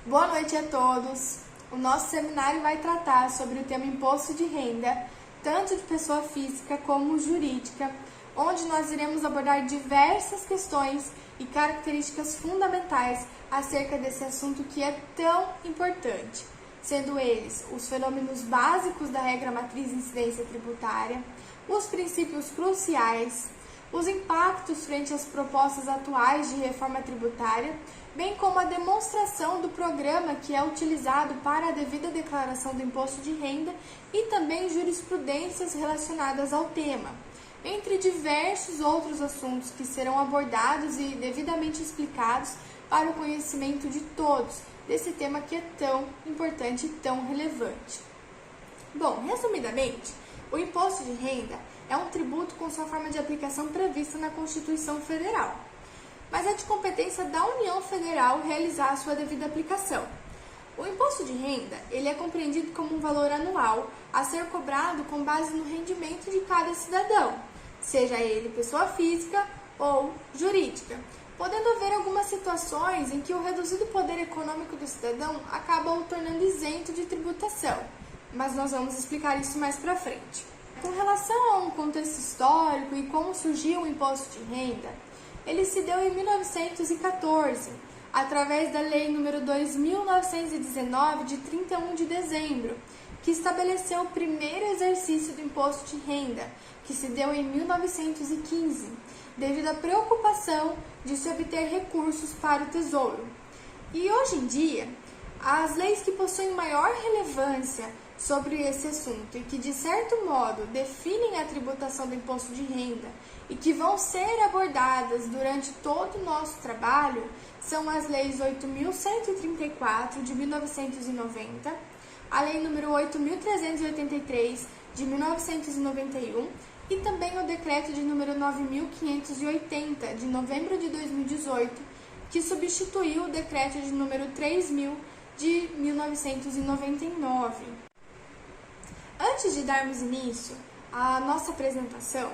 Boa noite a todos! O nosso seminário vai tratar sobre o tema imposto de renda, tanto de pessoa física como jurídica, onde nós iremos abordar diversas questões e características fundamentais acerca desse assunto que é tão importante, sendo eles os fenômenos básicos da regra matriz de incidência tributária, os princípios cruciais, os impactos frente às propostas atuais de reforma tributária, bem como a demonstração do programa que é utilizado para a devida declaração do imposto de renda e também jurisprudências relacionadas ao tema, entre diversos outros assuntos que serão abordados e devidamente explicados para o conhecimento de todos desse tema que é tão importante e tão relevante. Bom, resumidamente, o imposto de renda é um tributo com sua forma de aplicação prevista na Constituição Federal, mas é de competência da União Federal realizar a sua devida aplicação. O imposto de renda ele é compreendido como um valor anual a ser cobrado com base no rendimento de cada cidadão, seja ele pessoa física ou jurídica, podendo haver algumas situações em que o reduzido poder econômico do cidadão acaba o tornando isento de tributação, mas nós vamos explicar isso mais para frente. Com relação a um contexto histórico e como surgiu o imposto de renda, ele se deu em 1914, através da Lei nº 2.919, de 31 de dezembro, que estabeleceu o primeiro exercício do imposto de renda, que se deu em 1915, devido à preocupação de se obter recursos para o Tesouro. E hoje em dia, as leis que possuem maior relevância sobre esse assunto e que, de certo modo, definem a tributação do imposto de renda e que vão ser abordadas durante todo o nosso trabalho são as leis 8.134 de 1990, a lei número 8.383 de 1991 e também o decreto de número 9.580 de novembro de 2018, que substituiu o decreto de número 3.000 de 1999. Antes de darmos início à nossa apresentação,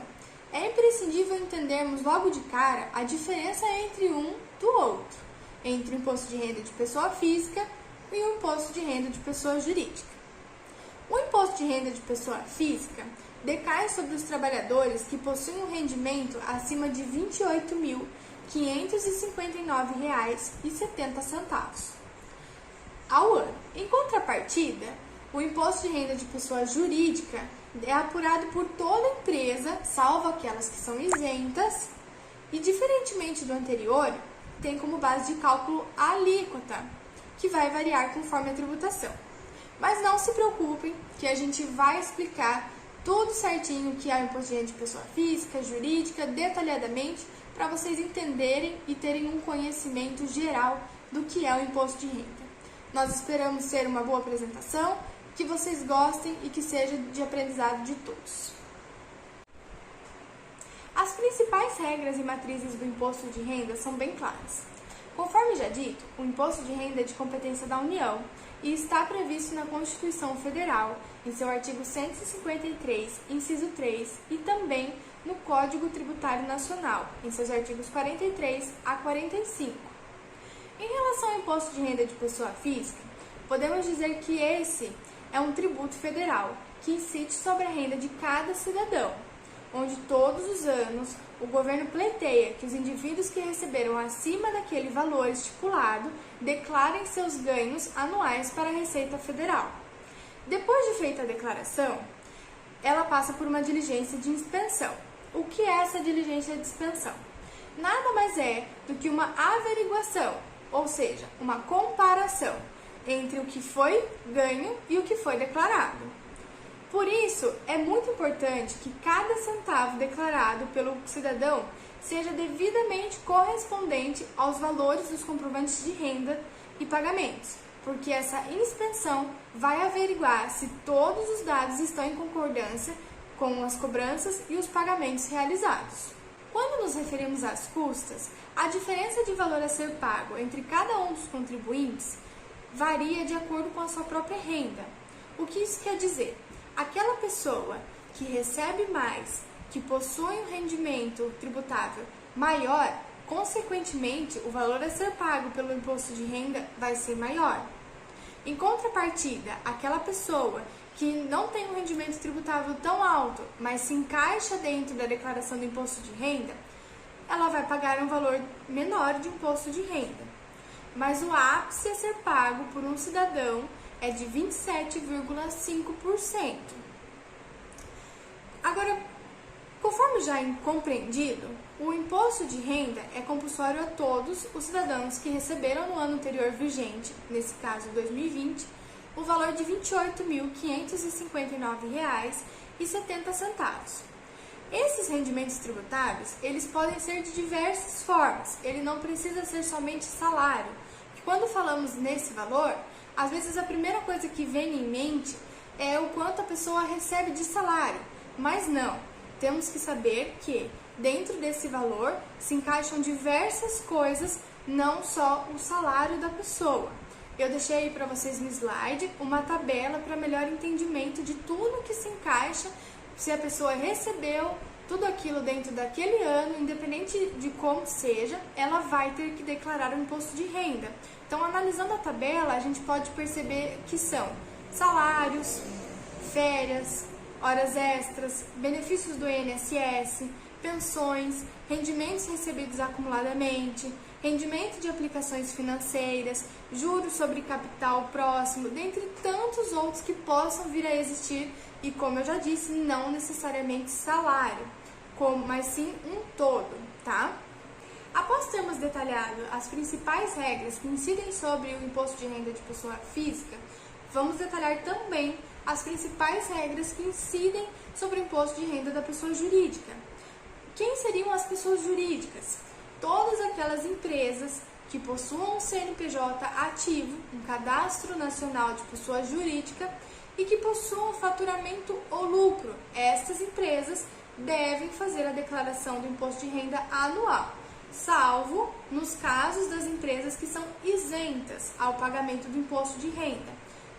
é imprescindível entendermos logo de cara a diferença entre um do outro, entre o imposto de renda de pessoa física e o imposto de renda de pessoa jurídica. O imposto de renda de pessoa física decai sobre os trabalhadores que possuem um rendimento acima de R$ 28.559,70 ao ano. Em contrapartida, o imposto de renda de pessoa jurídica é apurado por toda empresa, salvo aquelas que são isentas, e, diferentemente do anterior, tem como base de cálculo a alíquota, que vai variar conforme a tributação. Mas não se preocupem, que a gente vai explicar tudo certinho que é o imposto de renda de pessoa física, jurídica, detalhadamente, para vocês entenderem e terem um conhecimento geral do que é o imposto de renda. Nós esperamos ser uma boa apresentação, que vocês gostem e que seja de aprendizado de todos. As principais regras e matrizes do imposto de renda são bem claras. Conforme já dito, o imposto de renda é de competência da União e está previsto na Constituição Federal, em seu artigo 153, inciso 3, e também no Código Tributário Nacional, em seus artigos 43 a 45. Em relação ao imposto de renda de pessoa física, podemos dizer que esse é um tributo federal que incide sobre a renda de cada cidadão, onde todos os anos o governo pleiteia que os indivíduos que receberam acima daquele valor estipulado declarem seus ganhos anuais para a Receita Federal. Depois de feita a declaração, ela passa por uma diligência de inspeção. O que é essa diligência de inspeção? Nada mais é do que uma averiguação, ou seja, uma comparação entre o que foi ganho e o que foi declarado. Por isso, é muito importante que cada centavo declarado pelo cidadão seja devidamente correspondente aos valores dos comprovantes de renda e pagamentos, porque essa inspeção vai averiguar se todos os dados estão em concordância com as cobranças e os pagamentos realizados. Quando nos referimos às custas, a diferença de valor a ser pago entre cada um dos contribuintes varia de acordo com a sua própria renda. O que isso quer dizer? Aquela pessoa que recebe mais, que possui um rendimento tributável maior, Consequentemente, o valor a ser pago pelo imposto de renda vai ser maior. Em contrapartida, aquela pessoa que não tem um rendimento tributável tão alto, mas se encaixa dentro da declaração do imposto de renda, ela vai pagar um valor menor de imposto de renda. Mas o ápice a ser pago por um cidadão é de 27,5%. Agora, conforme já compreendido, o imposto de renda é compulsório a todos os cidadãos que receberam no ano anterior vigente, nesse caso 2020, o valor de R$ 28.559,70. Esses rendimentos tributáveis, eles podem ser de diversas formas, ele não precisa ser somente salário. Quando falamos nesse valor, às vezes a primeira coisa que vem em mente é o quanto a pessoa recebe de salário, mas não. Temos que saber que dentro desse valor se encaixam diversas coisas, não só o salário da pessoa. Eu deixei aí para vocês no slide uma tabela para melhor entendimento de tudo que se encaixa, se a pessoa recebeu tudo aquilo dentro daquele ano, independente de como seja, ela vai ter que declarar o imposto de renda. Então, analisando a tabela, a gente pode perceber que são salários, férias, horas extras, benefícios do INSS, pensões, rendimentos recebidos acumuladamente, rendimento de aplicações financeiras, juros sobre capital próximo, dentre tantos outros que possam vir a existir e, como eu já disse, não necessariamente salário, mas sim um todo, tá? Após termos detalhado as principais regras que incidem sobre o imposto de renda de pessoa física, vamos detalhar também as principais regras que incidem sobre o imposto de renda da pessoa jurídica. Quem seriam as pessoas jurídicas? Todas aquelas empresas que possuam um CNPJ ativo, um cadastro nacional de pessoa jurídica e que possuam faturamento ou lucro. Estas empresas devem fazer a declaração do imposto de renda anual, salvo nos casos das empresas que são isentas ao pagamento do imposto de renda.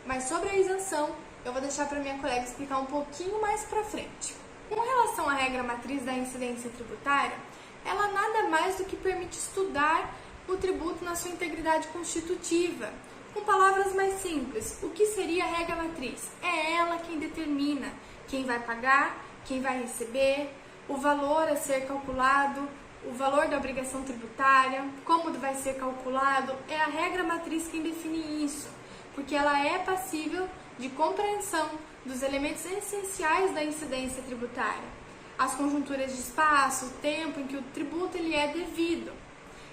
Mas sobre a isenção, eu vou deixar para minha colega explicar um pouquinho mais para frente. Com relação à regra matriz da incidência tributária, ela nada mais do que permite estudar o tributo na sua integridade constitutiva. Com palavras mais simples, o que seria a regra matriz? É ela quem determina quem vai pagar, quem vai receber, o valor a ser calculado, o valor da obrigação tributária, como vai ser calculado. É a regra matriz quem define isso, porque ela é passível de compreensão dos elementos essenciais da incidência tributária, as conjunturas de espaço, o tempo em que o tributo ele é devido.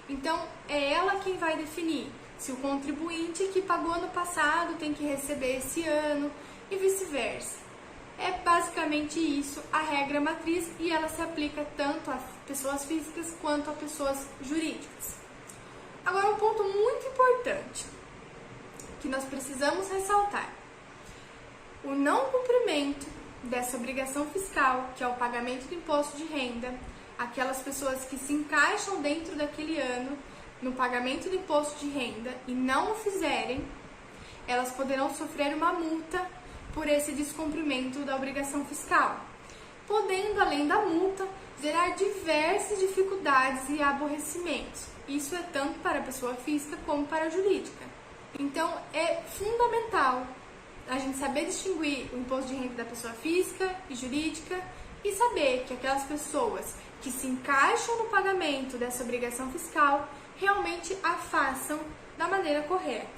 Então, é ela quem vai definir se o contribuinte que pagou no passado tem que receber esse ano e vice-versa. É basicamente isso a regra matriz e ela se aplica tanto a pessoas físicas quanto a pessoas jurídicas. Agora, um ponto muito importante que nós precisamos ressaltar: o não cumprimento dessa obrigação fiscal, que é o pagamento do imposto de renda, aquelas pessoas que se encaixam dentro daquele ano no pagamento do imposto de renda e não o fizerem, elas poderão sofrer uma multa por esse descumprimento da obrigação fiscal, podendo, além da multa, gerar diversas dificuldades e aborrecimentos. Isso é tanto para a pessoa física como para a jurídica. Então, é fundamental a gente saber distinguir o imposto de renda da pessoa física e jurídica e saber que aquelas pessoas que se encaixam no pagamento dessa obrigação fiscal realmente a façam da maneira correta,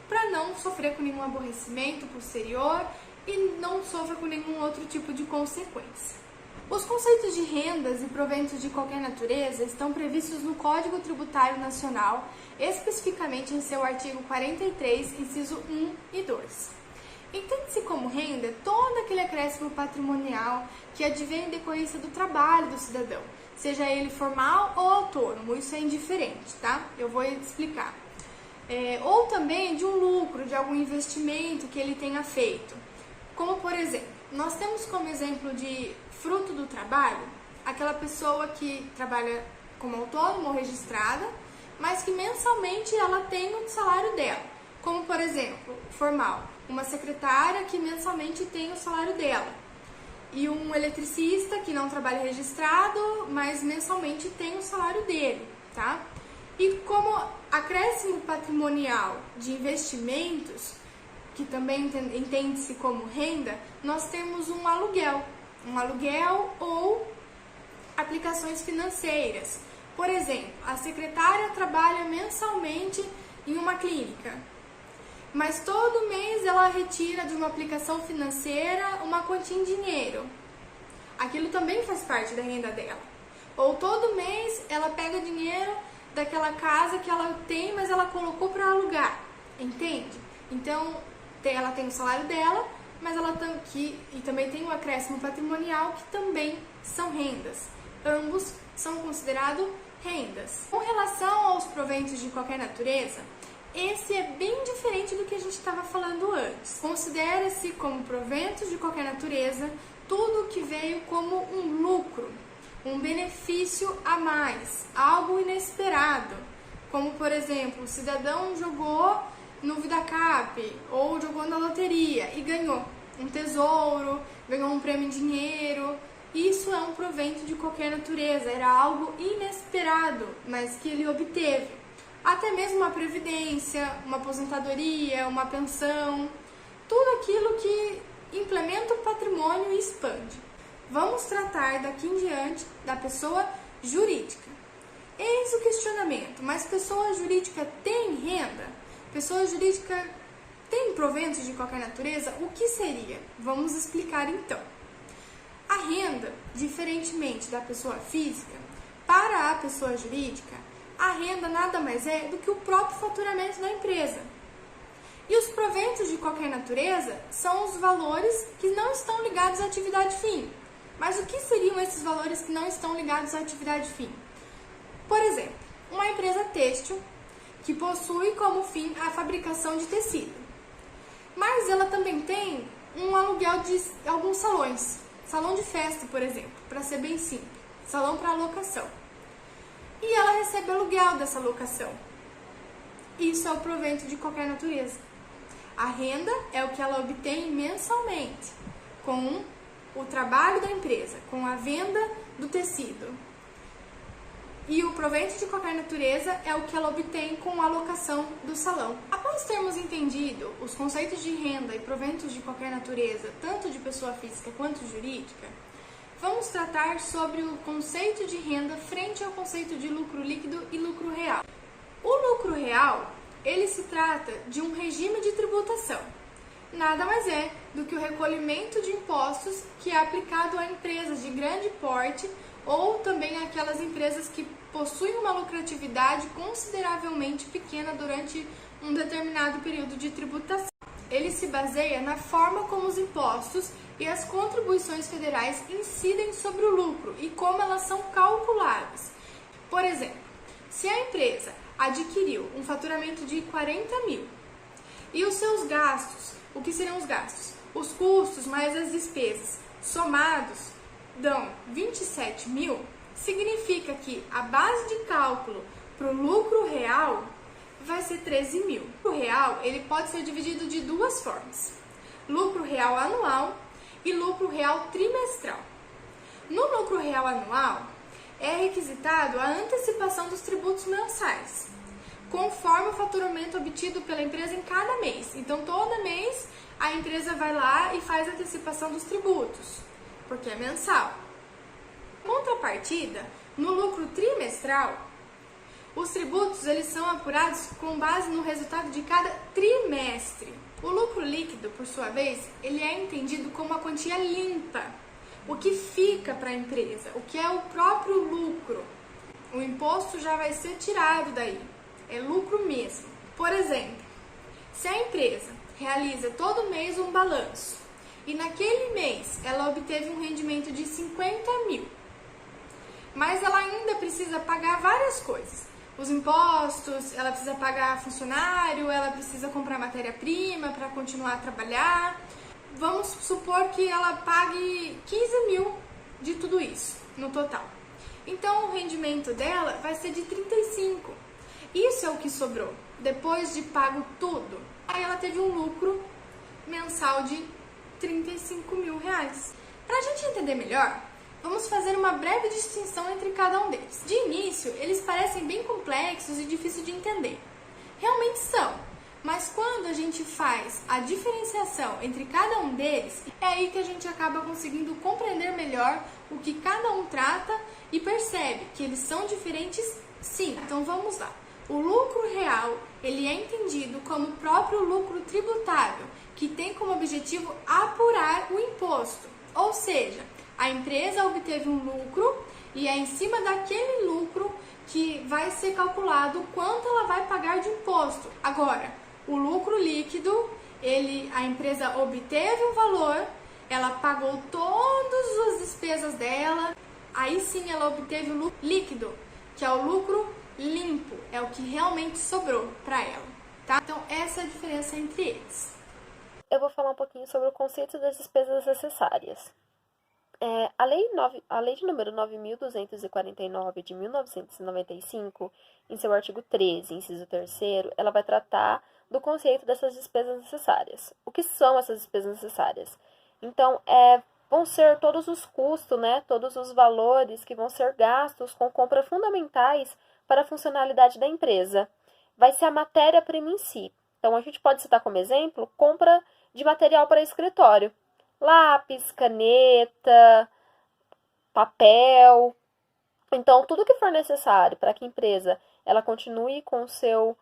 para não sofrer com nenhum aborrecimento posterior e não sofra com nenhum outro tipo de consequência. Os conceitos de rendas e proventos de qualquer natureza estão previstos no Código Tributário Nacional, especificamente em seu artigo 43, inciso 1 e 2. Entende-se como renda todo aquele acréscimo patrimonial que advém em decorrência do trabalho do cidadão, seja ele formal ou autônomo, isso é indiferente, tá? Eu vou explicar. Ou também de um lucro, de algum investimento que ele tenha feito. Como, por exemplo, nós temos como exemplo de fruto do trabalho aquela pessoa que trabalha como autônomo ou registrada, mas que mensalmente ela tem um salário dela. Como, por exemplo, formal, uma secretária que mensalmente tem o salário dela. E um eletricista que não trabalha registrado, mas mensalmente tem o salário dele. tá? E como acréscimo patrimonial de investimentos, que também entende-se como renda, nós temos um aluguel ou aplicações financeiras. Por exemplo, a secretária trabalha mensalmente em uma clínica, mas todo mês ela retira de uma aplicação financeira uma quantia em dinheiro. Aquilo também faz parte da renda dela. Ou todo mês ela pega dinheiro daquela casa que ela tem, mas ela colocou para alugar, entende? Então, ela tem o salário dela, mas ela também tem um acréscimo patrimonial, que também são rendas. Ambos são considerados rendas. Com relação aos proventos de qualquer natureza, esse é bem diferente do que a gente estava falando antes. Considera-se como proventos de qualquer natureza tudo que veio como um lucro, um benefício a mais, algo inesperado, como por exemplo, o cidadão jogou no VidaCap ou jogou na loteria e ganhou um tesouro, ganhou um prêmio em dinheiro. Isso é um provento de qualquer natureza, era algo inesperado, mas que ele obteve. Até mesmo uma previdência, uma aposentadoria, uma pensão, tudo aquilo que implementa o patrimônio e expande. Vamos tratar daqui em diante da pessoa jurídica. Eis o questionamento: mas pessoa jurídica tem renda? Pessoa jurídica tem proventos de qualquer natureza? O que seria? Vamos explicar então. A renda, diferentemente da pessoa física, para a pessoa jurídica, a renda nada mais é do que o próprio faturamento da empresa. E os proventos de qualquer natureza são os valores que não estão ligados à atividade fim. Mas o que seriam esses valores que não estão ligados à atividade fim? Por exemplo, uma empresa têxtil que possui como fim a fabricação de tecido. Mas ela também tem um aluguel de alguns salões. Salão de festa, por exemplo, para ser bem simples. Salão para locação. E ela recebe aluguel dessa locação. Isso é o provento de qualquer natureza. A renda é o que ela obtém mensalmente com o trabalho da empresa, com a venda do tecido. E o provento de qualquer natureza é o que ela obtém com a alocação do salão. Após termos entendido os conceitos de renda e proventos de qualquer natureza, tanto de pessoa física quanto jurídica, vamos tratar sobre o conceito de renda frente ao conceito de lucro líquido e lucro real. O lucro real, ele se trata de um regime de tributação. Nada mais é do que o recolhimento de impostos que é aplicado a empresas de grande porte ou também aquelas empresas que possuem uma lucratividade consideravelmente pequena durante um determinado período de tributação. Ele se baseia na forma como os impostos e as contribuições federais incidem sobre o lucro e como elas são calculadas. Por exemplo, se a empresa adquiriu um faturamento de 40 mil e os seus gastos, o que seriam os gastos? Os custos mais as despesas somados dão 27 mil, significa que a base de cálculo para o lucro real vai ser 13 mil. O lucro real ele pode ser dividido de duas formas: lucro real anual e lucro real trimestral. No lucro real anual, é requisitado a antecipação dos tributos mensais, conforme o faturamento obtido pela empresa em cada mês. Então, todo mês a empresa vai lá e faz a antecipação dos tributos, porque é mensal. Em contrapartida, no lucro trimestral, os tributos eles são apurados com base no resultado de cada trimestre. O lucro líquido, por sua vez, ele é entendido como a quantia limpa, o que fica para a empresa, o que é o próprio lucro. O imposto já vai ser tirado daí, é lucro mesmo. Por exemplo, se a empresa realiza todo mês um balanço e naquele mês ela obteve um rendimento de 50 mil, mas ela ainda precisa pagar várias coisas. Os impostos, ela precisa pagar funcionário, ela precisa comprar matéria-prima para continuar a trabalhar. Vamos supor que ela pague 15 mil de tudo isso, no total. Então, o rendimento dela vai ser de 35. Isso é o que sobrou, depois de pago tudo. Aí ela teve um lucro mensal de 35 mil reais. Para a gente entender melhor, Vamos fazer uma breve distinção entre cada um deles. De início, eles parecem bem complexos e difíceis de entender. Realmente são, mas quando a gente faz a diferenciação entre cada um deles, é aí que a gente acaba conseguindo compreender melhor o que cada um trata e percebe que eles são diferentes, sim. Então vamos lá. O lucro real, ele é entendido como o próprio lucro tributável, que tem como objetivo apurar o imposto. Ou seja, a empresa obteve um lucro e é em cima daquele lucro que vai ser calculado quanto ela vai pagar de imposto. Agora, o lucro líquido, a empresa obteve um valor, ela pagou todas as despesas dela, aí sim ela obteve o lucro líquido, que é o lucro limpo, é o que realmente sobrou para ela, tá? Então essa é a diferença entre eles. Eu vou falar um pouquinho sobre o conceito das despesas necessárias. A lei de número 9.249 de 1995, em seu artigo 13, inciso 3º, ela vai tratar do conceito dessas despesas necessárias. O que são essas despesas necessárias? Então, vão ser todos os custos, né, todos os valores que vão ser gastos com compras fundamentais para a funcionalidade da empresa. Vai ser a matéria-prima em si. Então, a gente pode citar como exemplo compra de material para escritório. Lápis, caneta, papel. Então, tudo que for necessário para que a empresa ela continue com o seu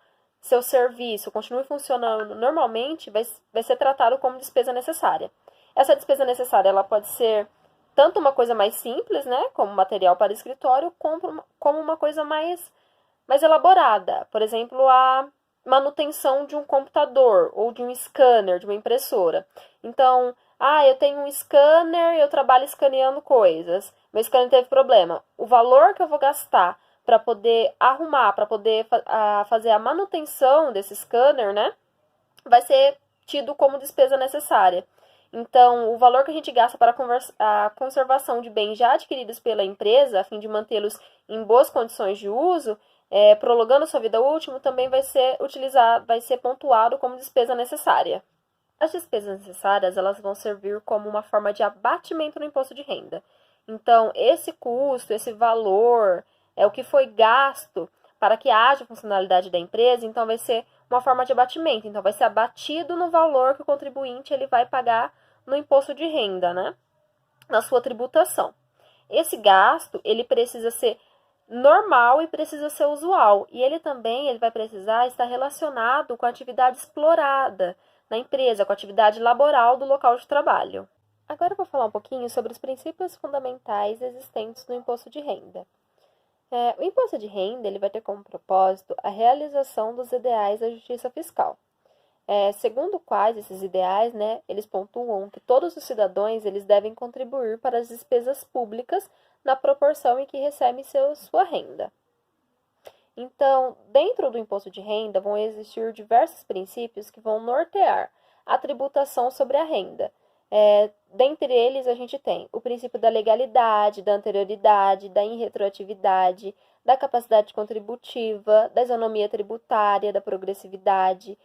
serviço, continue funcionando normalmente, vai ser tratado como despesa necessária. Essa despesa necessária ela pode ser tanto uma coisa mais simples, né, como material para escritório, como uma coisa mais elaborada. Por exemplo, a manutenção de um computador ou de um scanner, de uma impressora. Então, eu tenho um scanner e eu trabalho escaneando coisas. Meu scanner teve problema. O valor que eu vou gastar para poder arrumar, para poder fazer a manutenção desse scanner, né, vai ser tido como despesa necessária. Então, o valor que a gente gasta para a conservação de bens já adquiridos pela empresa, a fim de mantê-los em boas condições de uso, prolongando sua vida útil, também vai ser pontuado como despesa necessária. As despesas necessárias, elas vão servir como uma forma de abatimento no imposto de renda. Então, esse custo, esse valor, é o que foi gasto para que haja funcionalidade da empresa, então vai ser uma forma de abatimento. Então, vai ser abatido no valor que o contribuinte ele vai pagar no imposto de renda, né? Na sua tributação. Esse gasto, ele precisa ser normal e precisa ser usual. E ele vai precisar estar relacionado com a atividade explorada na empresa, com a atividade laboral do local de trabalho. Agora eu vou falar um pouquinho sobre os princípios fundamentais existentes no imposto de renda. O imposto de renda ele vai ter como propósito a realização dos ideais da justiça fiscal. Segundo quais esses ideais, né, eles pontuam que todos os cidadãos eles devem contribuir para as despesas públicas na proporção em que recebem sua renda. Então, dentro do imposto de renda vão existir diversos princípios que vão nortear a tributação sobre a renda. Dentre eles, a gente tem o princípio da legalidade, da anterioridade, da irretroatividade, da capacidade contributiva, da isonomia tributária, da progressividade,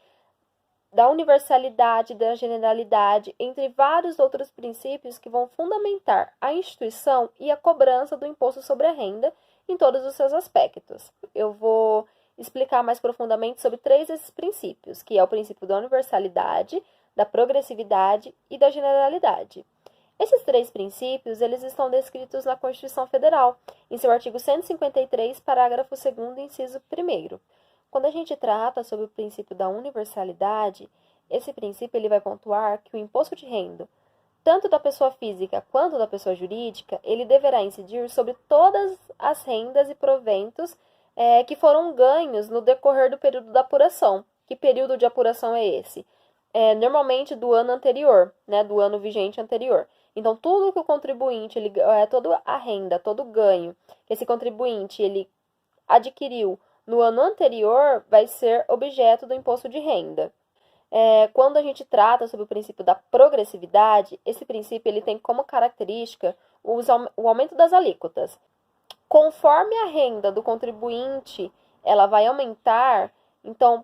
da universalidade, da generalidade, entre vários outros princípios que vão fundamentar a instituição e a cobrança do imposto sobre a renda em todos os seus aspectos. Eu vou explicar mais profundamente sobre 3 desses princípios, que é o princípio da universalidade, da progressividade e da generalidade. Esses 3 princípios, eles estão descritos na Constituição Federal, em seu artigo 153, parágrafo 2º, inciso 1º. Quando a gente trata sobre o princípio da universalidade, esse princípio ele vai pontuar que o imposto de renda, tanto da pessoa física quanto da pessoa jurídica, ele deverá incidir sobre todas as rendas e proventos que foram ganhos no decorrer do período da apuração. Que período de apuração é esse? Normalmente do ano anterior, né, do ano vigente anterior. Então, tudo que o contribuinte, toda a renda, todo o ganho que esse contribuinte ele adquiriu no ano anterior vai ser objeto do imposto de renda. Quando a gente trata sobre o princípio da progressividade, esse princípio ele tem como característica o aumento das alíquotas. Conforme a renda do contribuinte ela vai aumentar, então,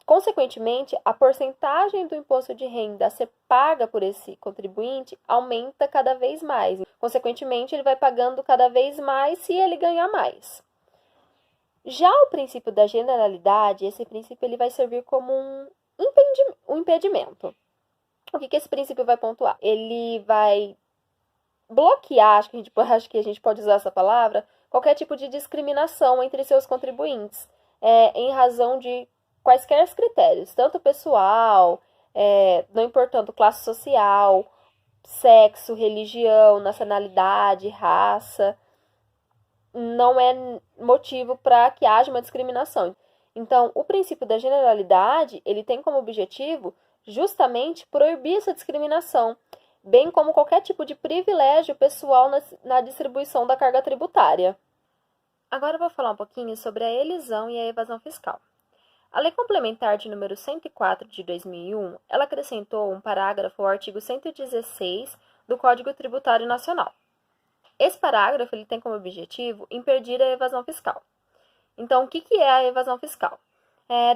Consequentemente, a porcentagem do imposto de renda a ser paga por esse contribuinte aumenta cada vez mais. Consequentemente, ele vai pagando cada vez mais se ele ganhar mais. Já o princípio da generalidade, esse princípio ele vai servir como um impedimento. O que esse princípio vai pontuar? Ele vai bloquear, acho que a gente pode usar essa palavra, qualquer tipo de discriminação entre seus contribuintes, em razão de quaisquer critérios, tanto pessoal, não importando classe social, sexo, religião, nacionalidade, raça, não é motivo para que haja uma discriminação. Então, o princípio da generalidade, ele tem como objetivo justamente proibir essa discriminação, bem como qualquer tipo de privilégio pessoal na distribuição da carga tributária. Agora eu vou falar um pouquinho sobre a elisão e a evasão fiscal. A Lei Complementar de número 104 de 2001, ela acrescentou um parágrafo ao artigo 116 do Código Tributário Nacional. Esse parágrafo ele tem como objetivo impedir a evasão fiscal. Então, o que é a evasão fiscal?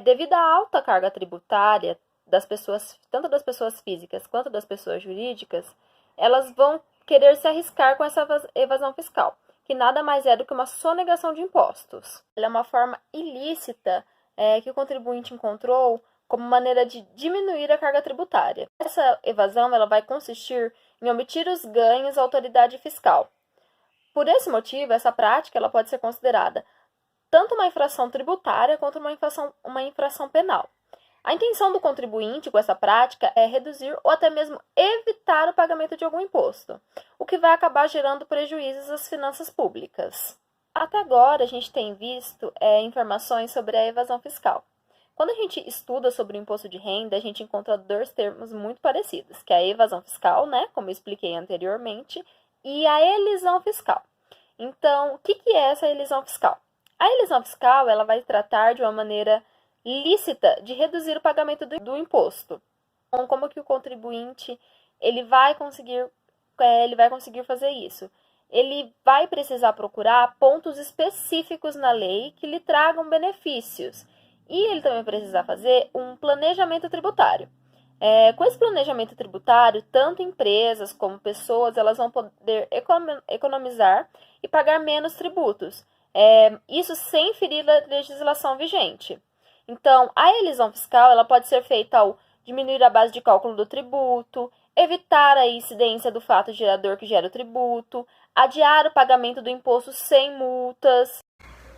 Devido à alta carga tributária das pessoas, tanto das pessoas físicas quanto das pessoas jurídicas, elas vão querer se arriscar com essa evasão fiscal, que nada mais é do que uma sonegação de impostos. Ela é uma forma ilícita que o contribuinte encontrou como maneira de diminuir a carga tributária. Essa evasão ela vai consistir em omitir os ganhos à autoridade fiscal. Por esse motivo, essa prática ela pode ser considerada tanto uma infração tributária quanto uma infração penal. A intenção do contribuinte com essa prática é reduzir ou até mesmo evitar o pagamento de algum imposto, o que vai acabar gerando prejuízos às finanças públicas. Até agora, a gente tem visto informações sobre a evasão fiscal. Quando a gente estuda sobre o imposto de renda, a gente encontra dois termos muito parecidos, que é a evasão fiscal, né, como eu expliquei anteriormente, e a elisão fiscal. Então, o que é essa elisão fiscal? A elisão fiscal ela vai tratar de uma maneira lícita de reduzir o pagamento do imposto. Então, como que o contribuinte ele vai conseguir fazer isso? Ele vai precisar procurar pontos específicos na lei que lhe tragam benefícios. E ele também precisa fazer um planejamento tributário. Com esse planejamento tributário, tanto empresas como pessoas elas vão poder economizar e pagar menos tributos. Isso sem ferir a legislação vigente. Então, a elisão fiscal ela pode ser feita ao diminuir a base de cálculo do tributo, evitar a incidência do fato gerador que gera o tributo, adiar o pagamento do imposto sem multas.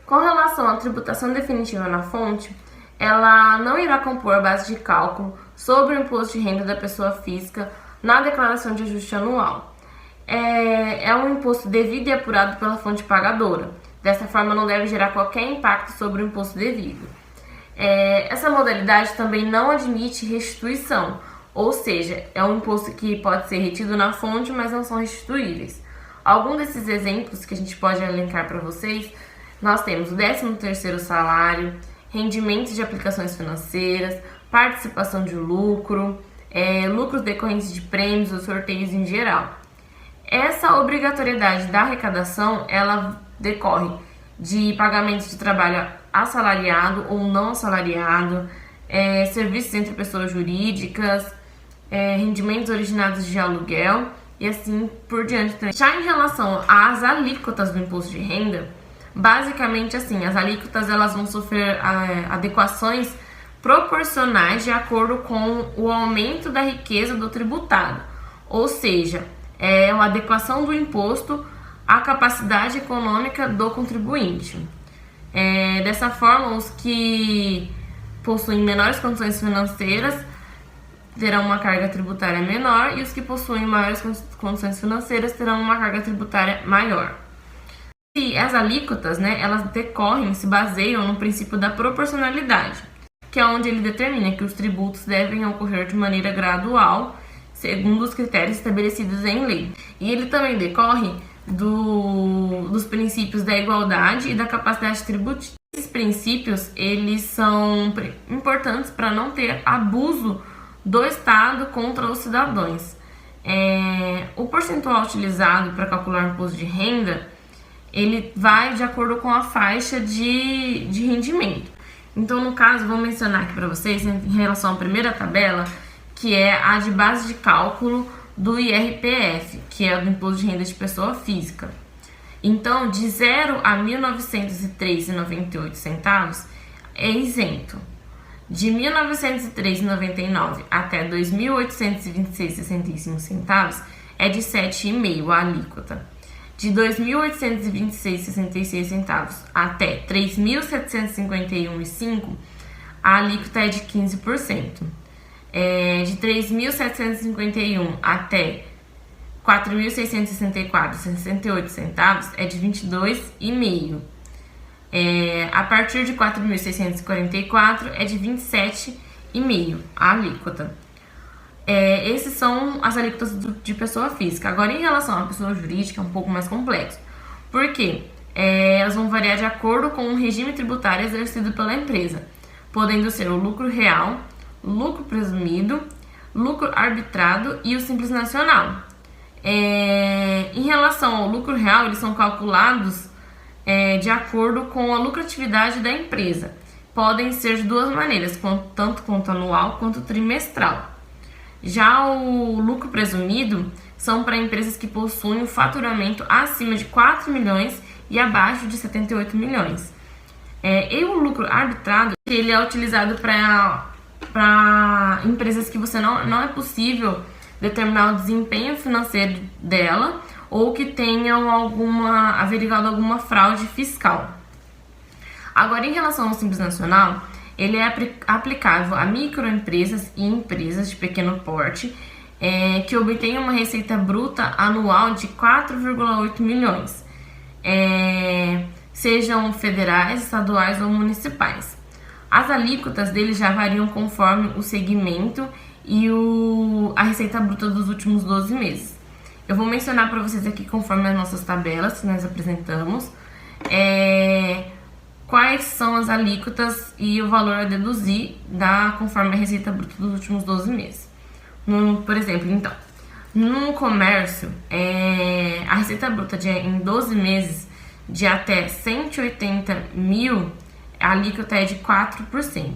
Com relação à tributação definitiva na fonte, ela não irá compor a base de cálculo sobre o imposto de renda da pessoa física na declaração de ajuste anual. É um imposto devido e apurado pela fonte pagadora. Dessa forma, não deve gerar qualquer impacto sobre o imposto devido. Essa modalidade também não admite restituição, ou seja, é um imposto que pode ser retido na fonte, mas não são restituíveis. Alguns desses exemplos que a gente pode elencar para vocês, nós temos o 13º salário, rendimentos de aplicações financeiras, participação de lucro, lucros decorrentes de prêmios ou sorteios em geral. Essa obrigatoriedade da arrecadação, ela decorre de pagamentos de trabalho assalariado ou não assalariado, serviços entre pessoas jurídicas, rendimentos originados de aluguel e assim por diante. Já em relação às alíquotas do imposto de renda, basicamente assim, as alíquotas elas vão sofrer adequações proporcionais de acordo com o aumento da riqueza do tributado, ou seja, é uma adequação do imposto à capacidade econômica do contribuinte. Dessa forma, os que possuem menores condições financeiras terão uma carga tributária menor e os que possuem maiores condições financeiras terão uma carga tributária maior. E as alíquotas, elas se baseiam no princípio da proporcionalidade, que é onde ele determina que os tributos devem ocorrer de maneira gradual, segundo os critérios estabelecidos em lei. E ele também decorre dos princípios da igualdade e da capacidade tributária. Esses princípios, eles são importantes para não ter abuso do Estado contra os cidadãos. O percentual utilizado para calcular o imposto de renda, ele vai de acordo com a faixa de rendimento. Então, no caso, vou mencionar aqui para vocês em relação à primeira tabela, que é a de base de cálculo do IRPF, que é do Imposto de Renda de Pessoa Física. Então, de 0 a R$ 1.903,98 é isento. De R$ 1.903,99 até R$ 2.826,65 é de 7,5% a alíquota. De R$ 2.826,66 até R$ 3.751,5 a alíquota é de 15%. De 3.751 até 4.664,68 é de 22,5%. A partir de 4.644 é de 27,5% a alíquota. Esses são as alíquotas de pessoa física. Agora, em relação à pessoa jurídica, é um pouco mais complexo. Por quê? Elas vão variar de acordo com o regime tributário exercido pela empresa, podendo ser o lucro real, lucro presumido, lucro arbitrado e o simples nacional. Em relação ao lucro real, eles são calculados de acordo com a lucratividade da empresa. Podem ser de duas maneiras, tanto quanto anual quanto trimestral. Já o lucro presumido são para empresas que possuem um faturamento acima de 4 milhões e abaixo de 78 milhões. E o lucro arbitrado, ele é utilizado para empresas que você não é possível determinar o desempenho financeiro dela ou que tenham averiguado alguma fraude fiscal. Agora, em relação ao Simples Nacional, ele é aplicável a microempresas e empresas de pequeno porte que obtêm uma receita bruta anual de 4,8 milhões, sejam federais, estaduais ou municipais. As alíquotas dele já variam conforme o segmento e a receita bruta dos últimos 12 meses. Eu vou mencionar para vocês aqui, conforme as nossas tabelas que nós apresentamos, quais são as alíquotas e o valor a deduzir conforme a receita bruta dos últimos 12 meses. Por exemplo, então, no comércio, a receita bruta em 12 meses de até 180 mil, a alíquota é de 4%.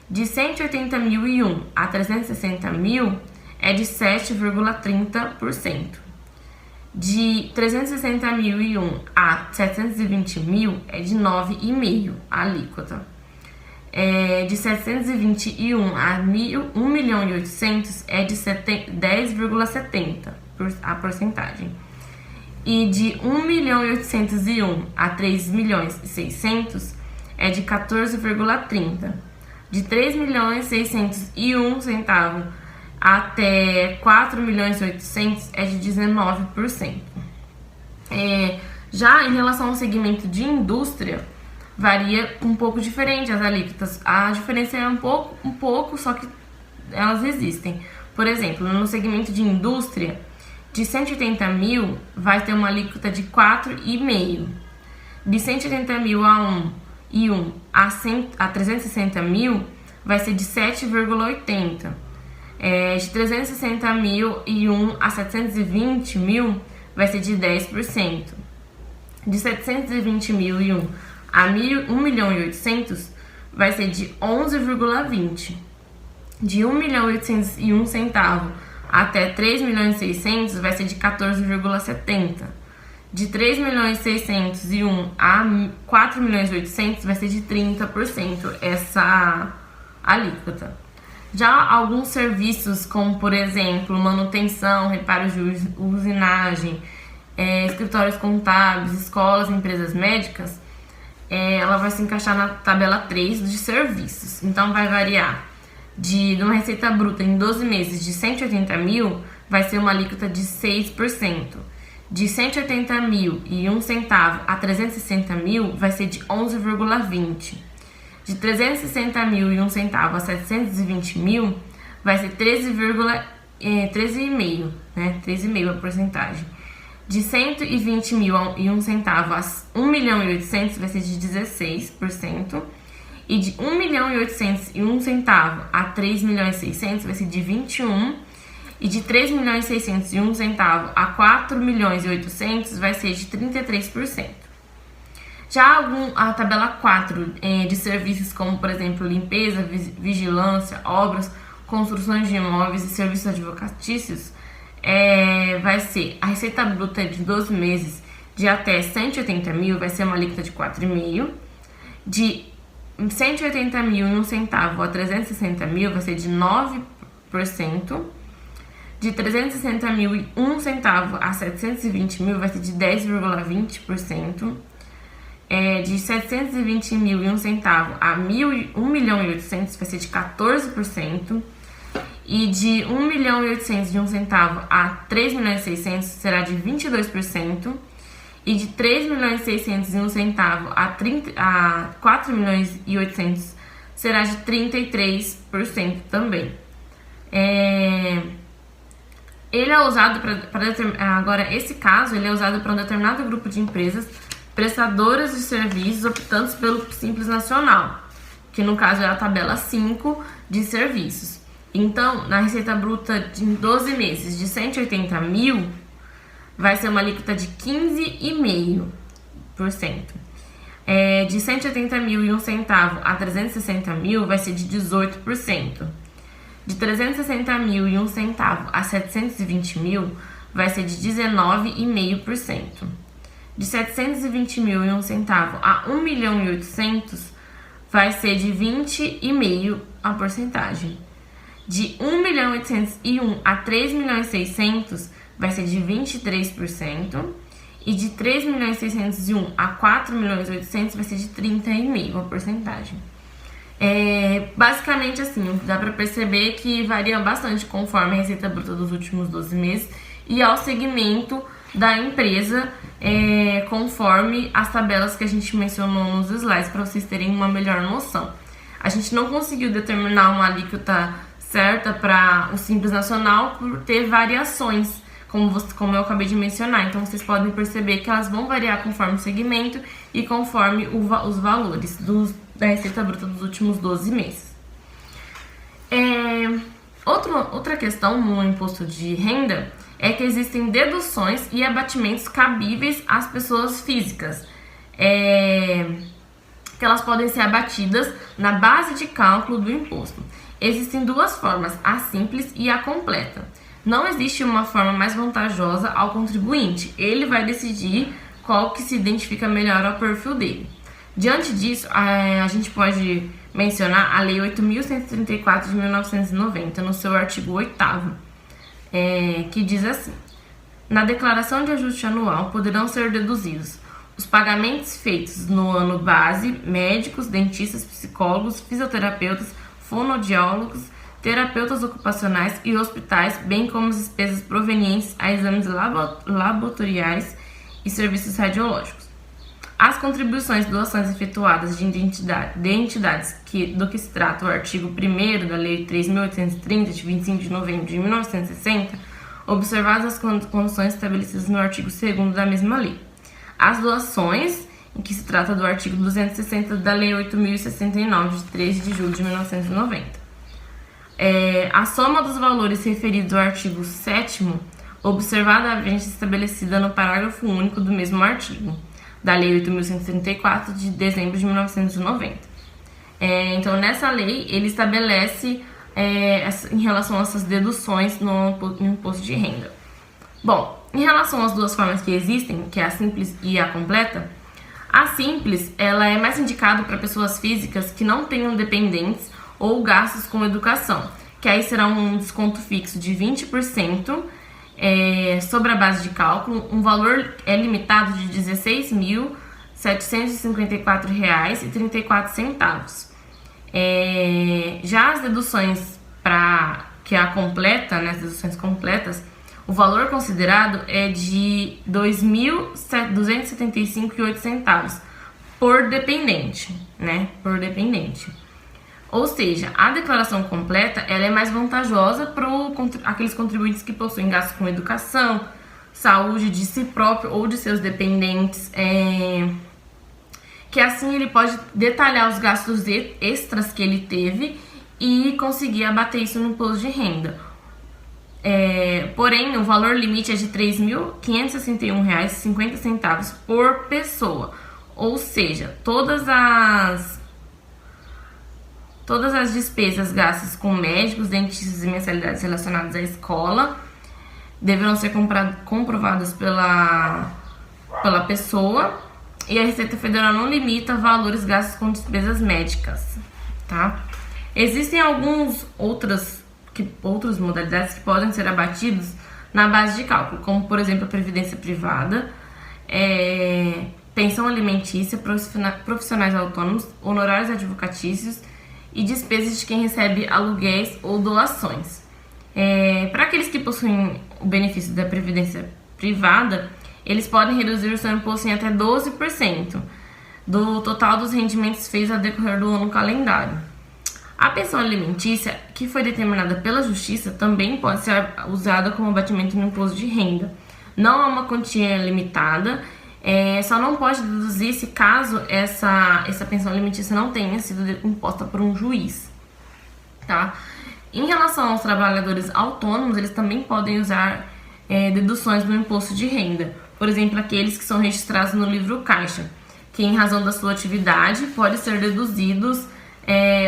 De 180.001 a 360 mil é de 7,30%. De 360.001 a 720 mil é de 9,5% a alíquota. De 721 a 1.800.000 é de 10,70% a porcentagem. E de 1.801 a 3.600.000 é de 14,30%. De 3.601 até 4.800.000 é de 19%. Já em relação ao segmento de indústria, varia um pouco diferente as alíquotas. A diferença é um pouco, só que elas existem. Por exemplo, no segmento de indústria, de 180 mil vai ter uma alíquota de 4,5%. De 180 mil a 360 mil vai ser de 7,80%. De 360.001 a 720 mil vai ser de 10%. De 720.001 a 1.800.000 vai ser de 11,20%. De 1.801 até 3.600.000 vai ser de 14,70%. De 3.601 a 4.800.000 vai ser de 30% essa alíquota. Já alguns serviços, como por exemplo, manutenção, reparos de usinagem, escritórios contábeis, escolas, empresas médicas, ela vai se encaixar na tabela 3 de serviços. Então, vai variar de uma receita bruta em 12 meses de 180 mil, vai ser uma alíquota de 6%. De 180.001 a 360 mil, vai ser de 11,20%. De 360.001 a 720 mil, vai ser 13,5%, né? 13,5% a porcentagem. De 120.001 a 1.800.000 vai ser de 16%. E de 1.801 a 3.600.000 vai ser de 21%. E de 3.601 a 4.800.000 vai ser de 33%. Já a tabela 4 de serviços como, por exemplo, limpeza, vigilância, obras, construções de imóveis e serviços advocatícios, vai ser a receita bruta de 12 meses de até 180 mil, vai ser uma alíquota de 4,5%. De 180 mil e 1 centavo a 360 mil vai ser de 9%. De 360 mil e 1 centavo a 720 mil vai ser de 10,20%. De 720 mil e 1 centavo a 1 milhão e 800 vai ser de 14%. E de 1 milhão e 800 de 1 centavo a 3 milhões e 600 será de 22%. E de 3 milhões e 600 e 1 centavo a 4 milhões e 800 será de 33% também. Ele é usado agora, esse caso, ele é usado para um determinado grupo de empresas prestadoras de serviços optantes pelo Simples Nacional, que no caso é a tabela 5 de serviços. Então, na receita bruta de 12 meses de 180 mil, vai ser uma alíquota de 15,5%. De 180 mil e 1 centavo a 360 mil vai ser de 18%. De 360 mil e 1 centavo a 720 mil vai ser de 19,5%. De 720 mil e 1 centavo a 1 milhão e 800 vai ser de 20,5% a porcentagem. De 1 milhão e 801 a 3 milhões e 600 vai ser de 23%. E de 3 milhões e 601 a 4 milhões e 800 vai ser de 30,5% a porcentagem. Basicamente assim, dá para perceber que varia bastante conforme a receita bruta dos últimos 12 meses e ao segmento da empresa, conforme as tabelas que a gente mencionou nos slides, para vocês terem uma melhor noção. A gente não conseguiu determinar uma alíquota certa para o Simples Nacional por ter variações, como eu acabei de mencionar. Então, vocês podem perceber que elas vão variar conforme o segmento e conforme os valores da receita bruta dos últimos 12 meses. Outra questão no imposto de renda é que existem deduções e abatimentos cabíveis às pessoas físicas, que elas podem ser abatidas na base de cálculo do imposto. Existem duas formas, a simples e a completa. Não existe uma forma mais vantajosa ao contribuinte. Ele vai decidir qual que se identifica melhor ao perfil dele. Diante disso, a gente pode mencionar a Lei 8.134 de 1990, no seu artigo 8º, que diz assim: na declaração de ajuste anual poderão ser deduzidos os pagamentos feitos no ano base, médicos, dentistas, psicólogos, fisioterapeutas, fonoaudiólogos, terapeutas ocupacionais e hospitais, bem como as despesas provenientes a exames laboratoriais e serviços radiológicos. As contribuições e doações efetuadas de entidades do que se trata o artigo 1º da Lei 3.830, de 25 de novembro de 1960, observadas as condições estabelecidas no artigo 2º da mesma lei. As doações, em que se trata do artigo 260 da Lei 8.069, de 13 de julho de 1990. A soma dos valores referidos ao artigo 7º, observada a vigência estabelecida no parágrafo único do mesmo artigo, da Lei 8.134, de dezembro de 1990. Então, nessa lei, ele estabelece em relação a essas deduções no imposto de renda. Bom, em relação às duas formas que existem, que é a simples e a completa, a simples ela é mais indicada para pessoas físicas que não tenham dependentes ou gastos com educação, que aí será um desconto fixo de 20%, sobre a base de cálculo, um valor limitado de R$ 16.754,34. Já as deduções que é a completa, né, as deduções completas, o valor considerado é de R$ 2.275,08 por dependente, né, por dependente. Ou seja, a declaração completa ela é mais vantajosa para aqueles contribuintes que possuem gastos com educação, saúde de si próprio ou de seus dependentes, que assim ele pode detalhar os gastos extras que ele teve e conseguir abater isso no imposto de renda. Porém, o valor limite é de R$ 3.561,50 por pessoa. Ou seja, todas as despesas gastas com médicos, dentistas e mensalidades relacionadas à escola deverão ser comprovadas pela pessoa, e a Receita Federal não limita valores gastos com despesas médicas, tá? Existem outras modalidades que podem ser abatidos na base de cálculo, como, por exemplo, a previdência privada, pensão alimentícia, profissionais autônomos, honorários advocatícios e despesas de quem recebe aluguéis ou doações. Para aqueles que possuem o benefício da previdência privada, eles podem reduzir o seu imposto em até 12% do total dos rendimentos feitos a decorrer do ano calendário. A pensão alimentícia, que foi determinada pela Justiça, também pode ser usada como abatimento no imposto de renda. Não há uma quantia limitada, só não pode deduzir-se caso essa pensão alimentícia não tenha sido imposta por um juiz, tá? Em relação aos trabalhadores autônomos, eles também podem usar deduções do imposto de renda. Por exemplo, aqueles que são registrados no livro caixa, que em razão da sua atividade pode ser deduzidos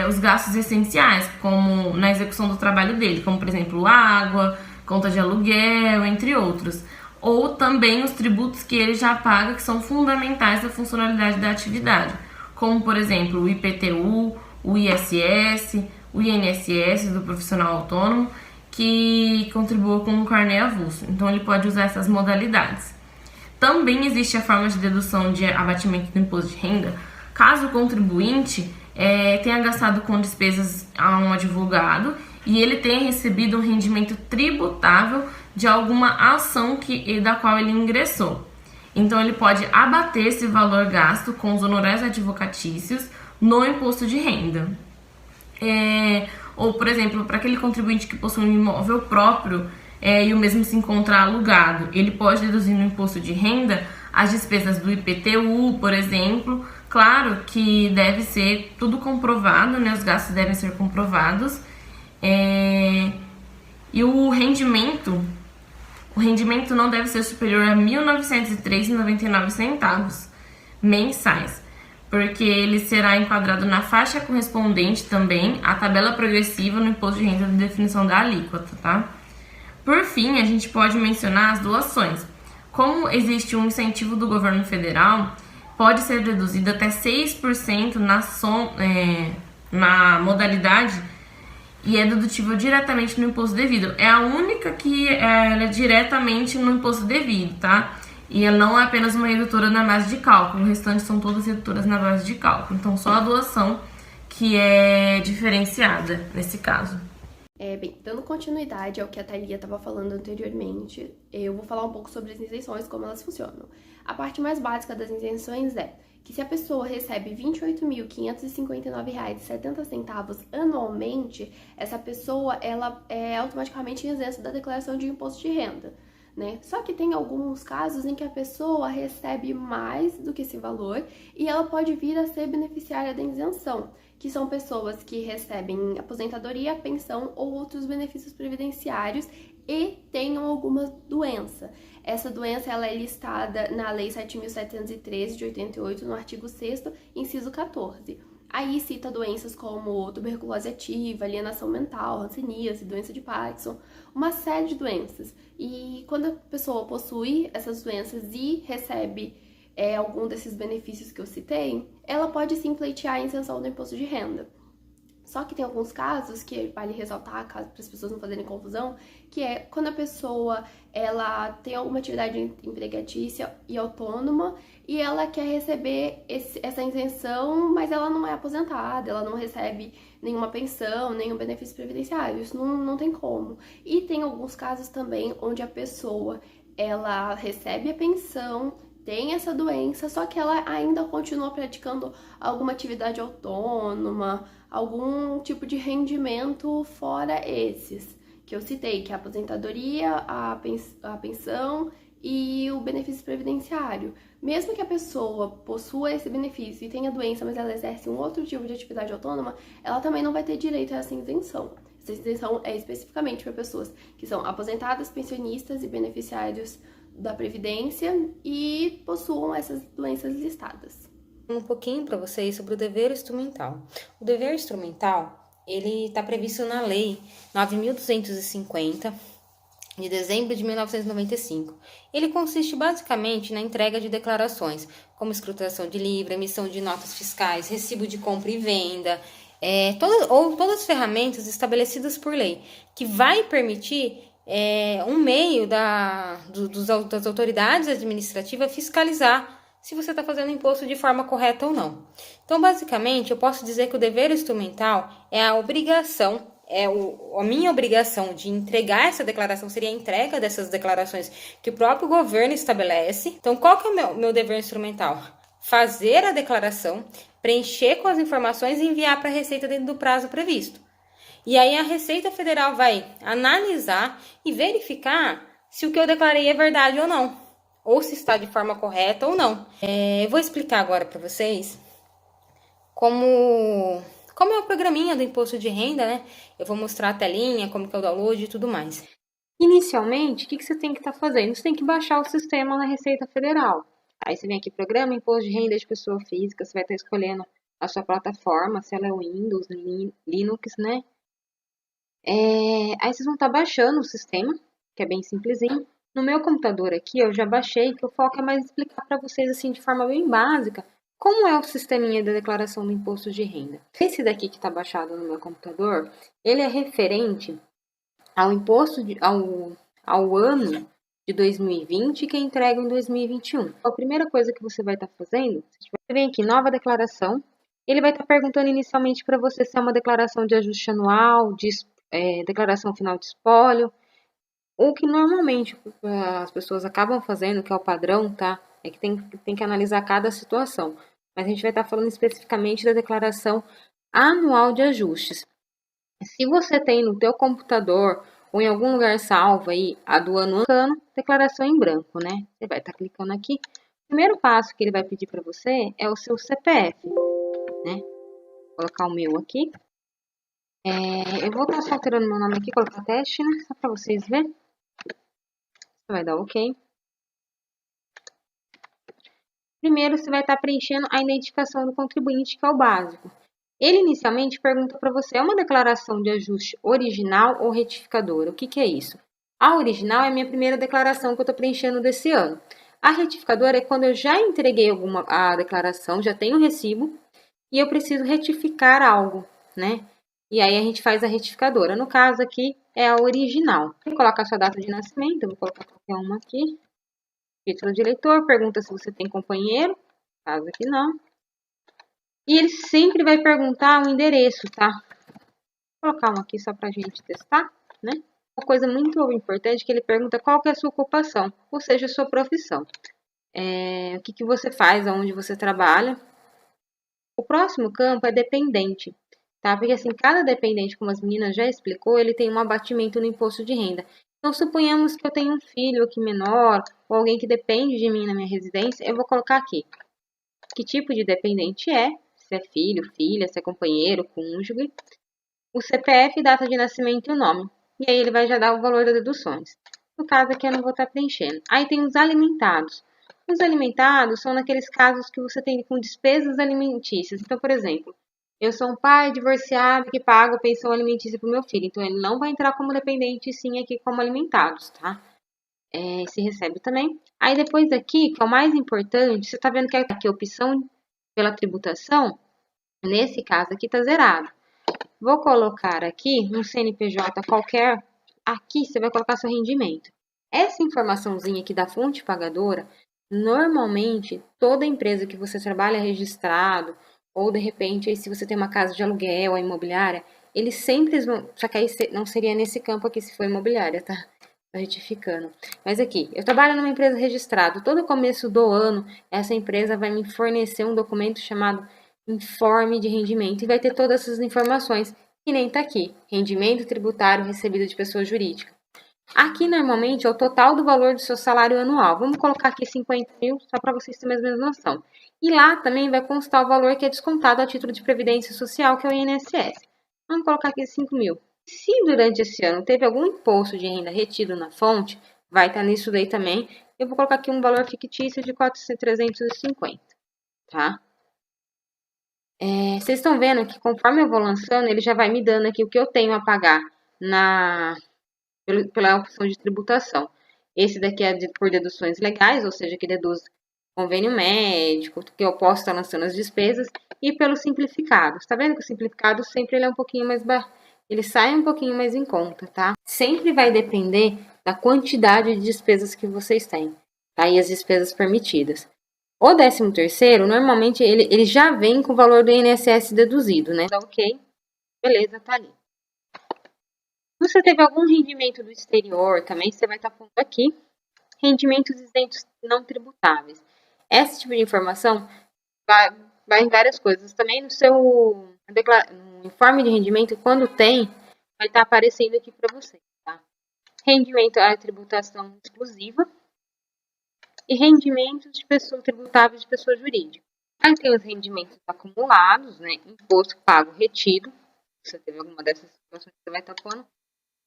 os gastos essenciais, como na execução do trabalho dele, como por exemplo água, conta de aluguel, entre outros. Ou também os tributos que ele já paga, que são fundamentais da funcionalidade da atividade, como por exemplo o IPTU, o ISS, o INSS do profissional autônomo, que contribua com um carnê avulso. Então ele pode usar essas modalidades. Também existe a forma de dedução de abatimento do imposto de renda, caso o contribuinte tenha gastado com despesas a um advogado e ele tenha recebido um rendimento tributável de alguma ação da qual ele ingressou. Então ele pode abater esse valor gasto com os honorários advocatícios no imposto de renda. Ou, por exemplo, para aquele contribuinte que possui um imóvel próprio e o mesmo se encontrar alugado, ele pode deduzir no imposto de renda as despesas do IPTU, por exemplo. Claro que deve ser tudo comprovado, né? Os gastos devem ser comprovados. E o rendimento não deve ser superior a R$ 1.903,99 mensais, porque ele será enquadrado na faixa correspondente também à tabela progressiva no imposto de renda de definição da alíquota, tá? Por fim, a gente pode mencionar as doações. Como existe um incentivo do governo federal, pode ser deduzido até 6% na modalidade e é dedutível diretamente no imposto devido. É a única que é diretamente no imposto devido, tá? E ela não é apenas uma redutora na base de cálculo, o restante são todas redutoras na base de cálculo. Então, só a doação que é diferenciada nesse caso. Bem, dando continuidade ao que a Thalia estava falando anteriormente, eu vou falar um pouco sobre as isenções, como elas funcionam. A parte mais básica das isenções é que se a pessoa recebe R$ 28.559,70 anualmente, essa pessoa ela é automaticamente isenta da declaração de imposto de renda, né? Só que tem alguns casos em que a pessoa recebe mais do que esse valor e ela pode vir a ser beneficiária da isenção, que são pessoas que recebem aposentadoria, pensão ou outros benefícios previdenciários e tenham alguma doença. Essa doença ela é listada na Lei 7.713 de 88, no artigo 6º, inciso 14. Aí cita doenças como tuberculose ativa, alienação mental, hanseníase, doença de Parkinson, uma série de doenças. E quando a pessoa possui essas doenças e recebe algum desses benefícios que eu citei, ela pode sim pleitear a isenção do imposto de renda. Só que tem alguns casos que vale ressaltar, para as pessoas não fazerem confusão, que é quando a pessoa ela tem alguma atividade empregatícia e autônoma e ela quer receber essa isenção, mas ela não é aposentada, ela não recebe nenhuma pensão, nenhum benefício previdenciário, isso não tem como. E tem alguns casos também onde a pessoa ela recebe a pensão, tem essa doença, só que ela ainda continua praticando alguma atividade autônoma, algum tipo de rendimento fora esses que eu citei, que é a aposentadoria, a pensão e o benefício previdenciário. Mesmo que a pessoa possua esse benefício e tenha doença, mas ela exerce um outro tipo de atividade autônoma, ela também não vai ter direito a essa isenção. Essa isenção é especificamente para pessoas que são aposentadas, pensionistas e beneficiários da Previdência e possuam essas doenças listadas. Um pouquinho para vocês sobre o dever instrumental. O dever instrumental, ele está previsto na Lei 9.250, de dezembro de 1995. Ele consiste basicamente na entrega de declarações, como escrituração de livro, emissão de notas fiscais, recibo de compra e venda, todas as ferramentas estabelecidas por lei, que vai permitir um meio das autoridades administrativas fiscalizar se você está fazendo imposto de forma correta ou não. Então, basicamente, eu posso dizer que o dever instrumental é a obrigação, a minha obrigação de entregar essa declaração, seria a entrega dessas declarações que o próprio governo estabelece. Então, qual que é o meu dever instrumental? Fazer a declaração, preencher com as informações e enviar para a Receita dentro do prazo previsto. E aí a Receita Federal vai analisar e verificar se o que eu declarei é verdade ou não, ou se está de forma correta ou não. Eu vou explicar agora para vocês como é o programinha do imposto de renda, né? Eu vou mostrar a telinha, como que é o download e tudo mais. Inicialmente, o que você tem que estar fazendo? Você tem que baixar o sistema na Receita Federal. Aí você vem aqui, Programa Imposto de Renda de Pessoa Física, você vai estar escolhendo a sua plataforma, se ela é Windows, Linux, né? Aí vocês vão estar baixando o sistema, que é bem simplesinho. No meu computador aqui, eu já baixei, que o foco é mais explicar para vocês, assim, de forma bem básica, como é o sisteminha da declaração do imposto de renda. Esse daqui que está baixado no meu computador, ele é referente ao imposto, ao ano de 2020, que é entregue em 2021. A primeira coisa que você vai estar fazendo, você vem aqui, nova declaração, ele vai estar perguntando inicialmente para você se é uma declaração de ajuste anual, declaração final de espólio. O que normalmente as pessoas acabam fazendo, que é o padrão, tá? É que tem que analisar cada situação. Mas a gente vai estar falando especificamente da declaração anual de ajustes. Se você tem no teu computador ou em algum lugar salvo aí a do ano, declaração em branco, né? Você vai estar clicando aqui. O primeiro passo que ele vai pedir para você é o seu CPF, né? Vou colocar o meu aqui. Eu vou estar só alterando meu nome aqui, colocar teste, né? Só para vocês verem. Você vai dar OK. Primeiro, você vai estar preenchendo a identificação do contribuinte, que é o básico. Ele inicialmente pergunta para você, é uma declaração de ajuste original ou retificadora? O que é isso? A original é a minha primeira declaração que eu estou preenchendo desse ano. A retificadora é quando eu já entreguei a declaração, já tenho o recibo, e eu preciso retificar algo, né? E aí a gente faz a retificadora. No caso aqui, é a original. Vou colocar a sua data de nascimento, eu vou colocar qualquer uma aqui. Título de eleitor, pergunta se você tem companheiro, caso que não. E ele sempre vai perguntar o endereço, tá? Vou colocar um aqui só pra gente testar, né? Uma coisa muito importante é que ele pergunta qual que é a sua ocupação, ou seja, a sua profissão. O que você faz, aonde você trabalha. O próximo campo é dependente, tá? Porque assim, cada dependente, como as meninas já explicou, ele tem um abatimento no imposto de renda. Então, suponhamos que eu tenho um filho aqui menor, ou alguém que depende de mim na minha residência, eu vou colocar aqui que tipo de dependente é, se é filho, filha, se é companheiro, cônjuge, o CPF, data de nascimento e o nome. E aí ele vai já dar o valor das deduções. No caso aqui eu não vou estar preenchendo. Aí tem os alimentados. Os alimentados são naqueles casos que você tem com despesas alimentícias. Então, por exemplo, eu sou um pai divorciado que paga pensão alimentícia para o meu filho. Então, ele não vai entrar como dependente, sim, aqui como alimentados, tá? Se recebe também. Aí, depois aqui, que é o mais importante, você tá vendo que aqui a opção pela tributação, nesse caso aqui, tá zerado. Vou colocar aqui um CNPJ qualquer. Aqui, você vai colocar seu rendimento. Essa informaçãozinha aqui da fonte pagadora, normalmente, toda empresa que você trabalha registrado, ou de repente, se você tem uma casa de aluguel ou imobiliária, eles sempre vão. Só que aí não seria nesse campo aqui se for imobiliária, tá? Tô retificando. Mas aqui, eu trabalho numa empresa registrada. Todo começo do ano, essa empresa vai me fornecer um documento chamado Informe de Rendimento. E vai ter todas essas informações, que nem tá aqui. Rendimento tributário recebido de pessoa jurídica. Aqui, normalmente, é o total do valor do seu salário anual. Vamos colocar aqui 50 mil, só para vocês terem mais ou menos noção. E lá também vai constar o valor que é descontado a título de previdência social, que é o INSS. Vamos colocar aqui 5 mil. Se durante esse ano teve algum imposto de renda retido na fonte, vai estar nisso daí também. Eu vou colocar aqui um valor fictício de 350, tá? Vocês estão vendo que conforme eu vou lançando, ele já vai me dando aqui o que eu tenho a pagar pela opção de tributação. Esse daqui é por deduções legais, ou seja, que deduz convênio médico, que eu posso estar lançando as despesas, e pelo simplificado. Tá vendo que o simplificado sempre ele é um pouquinho mais ele sai um pouquinho mais em conta, tá? Sempre vai depender da quantidade de despesas que vocês têm, tá? E as despesas permitidas. O 13º, normalmente, ele já vem com o valor do INSS deduzido, né? Tá ok? Beleza, tá ali. Se você teve algum rendimento do exterior também, você vai estar pondo aqui. Rendimentos isentos não tributáveis. Esse tipo de informação vai em várias coisas. Também no seu no informe de rendimento, quando tem, vai estar aparecendo aqui para você, tá? Rendimento é tributação exclusiva. E rendimentos de pessoa tributável de pessoa jurídica. Aí tem os rendimentos acumulados, né? Imposto pago retido. Se você teve alguma dessas situações, você vai estar pondo.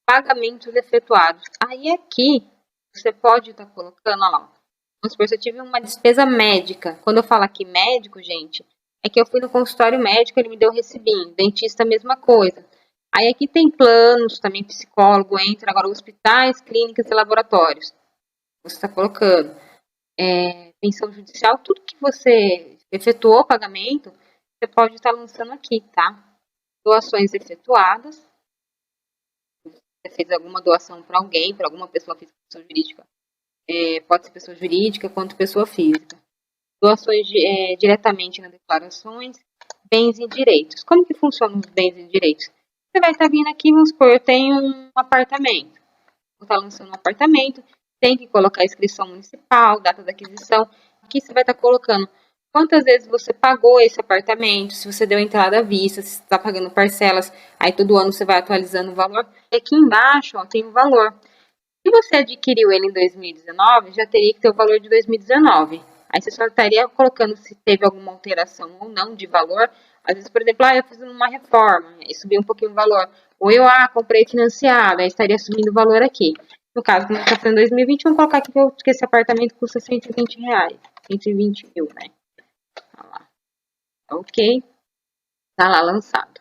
Pagamentos efetuados. Aí aqui, você pode estar colocando, olha lá. Vamos supor, se eu tive uma despesa médica. Quando eu falo aqui médico, gente, é que eu fui no consultório médico, ele me deu recibinho. Dentista, mesma coisa. Aí aqui tem planos, também psicólogo entra. Agora, hospitais, clínicas e laboratórios. Você está colocando. Pensão judicial, tudo que você efetuou o pagamento, você pode estar lançando aqui, tá? Doações efetuadas. Você fez alguma doação para alguém, para alguma pessoa física, pessoa jurídica. Pode ser pessoa jurídica quanto pessoa física. Doações diretamente nas declarações. Bens e direitos. Como que funcionam os bens e direitos? Você vai estar vindo aqui, vamos supor, eu tenho um apartamento. Vou estar lançando um apartamento. Tem que colocar a inscrição municipal, data da aquisição. Aqui você vai estar colocando quantas vezes você pagou esse apartamento, se você deu entrada à vista, se você está pagando parcelas. Aí todo ano você vai atualizando o valor. E aqui embaixo tem o valor. Se você adquiriu ele em 2019, já teria que ter o valor de 2019. Aí você só estaria colocando se teve alguma alteração ou não de valor. Às vezes, por exemplo, eu fiz uma reforma e subiu um pouquinho o valor. Ou eu comprei financiado, aí estaria subindo o valor aqui. No caso, como está fazendo 2020, vamos colocar aqui que esse apartamento custa R$120. 120 mil, né? Tá lá. Ok. Tá lá lançado.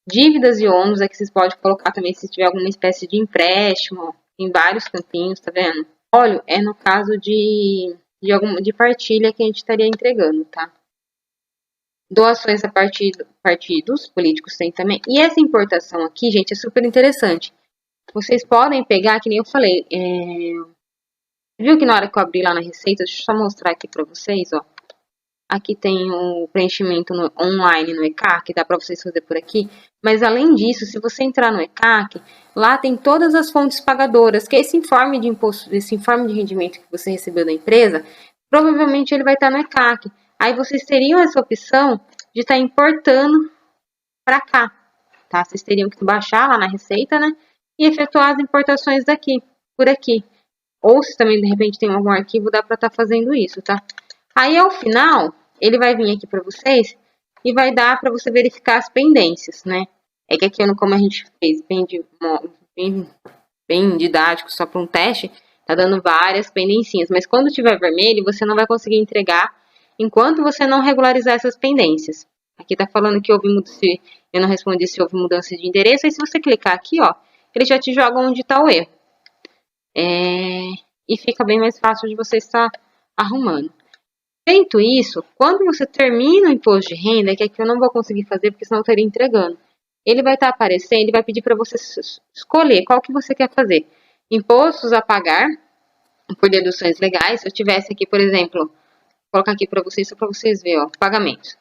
Dívidas e ônus é que vocês podem colocar também se tiver alguma espécie de empréstimo em vários campinhos, tá vendo? Óleo é no caso de partilha que a gente estaria entregando, tá? Doações a partidos políticos tem também. E essa importação aqui, gente, é super interessante. Vocês podem pegar, que nem eu falei, viu que na hora que eu abri lá na Receita, deixa eu só mostrar aqui pra vocês, ó. Aqui tem o preenchimento online no ECAC, dá pra vocês fazer por aqui. Mas além disso, se você entrar no ECAC, lá tem todas as fontes pagadoras, que é esse informe de imposto, esse informe de rendimento que você recebeu da empresa, provavelmente ele vai estar no ECAC. Aí vocês teriam essa opção de estar importando pra cá, tá? Vocês teriam que baixar lá na Receita, né? E efetuar as importações daqui, por aqui. Ou se também, de repente, tem algum arquivo, dá pra estar fazendo isso, tá? Aí, ao final, ele vai vir aqui pra vocês e vai dar pra você verificar as pendências, né? É que aqui, como a gente fez bem didático, só para um teste, tá dando várias pendencinhas. Mas quando tiver vermelho, você não vai conseguir entregar enquanto você não regularizar essas pendências. Aqui tá falando que houve mudança, eu não respondi se houve mudança de endereço. Aí, se você clicar aqui, ó, ele já te joga onde está o erro. E fica bem mais fácil de você estar arrumando. Feito isso, quando você termina o imposto de renda, que aqui eu não vou conseguir fazer porque senão eu estaria entregando, ele vai estar aparecendo, ele vai pedir para você escolher qual que você quer fazer. Impostos a pagar por deduções legais. Se eu tivesse aqui, por exemplo, vou colocar aqui para vocês, só para vocês verem, ó, pagamentos.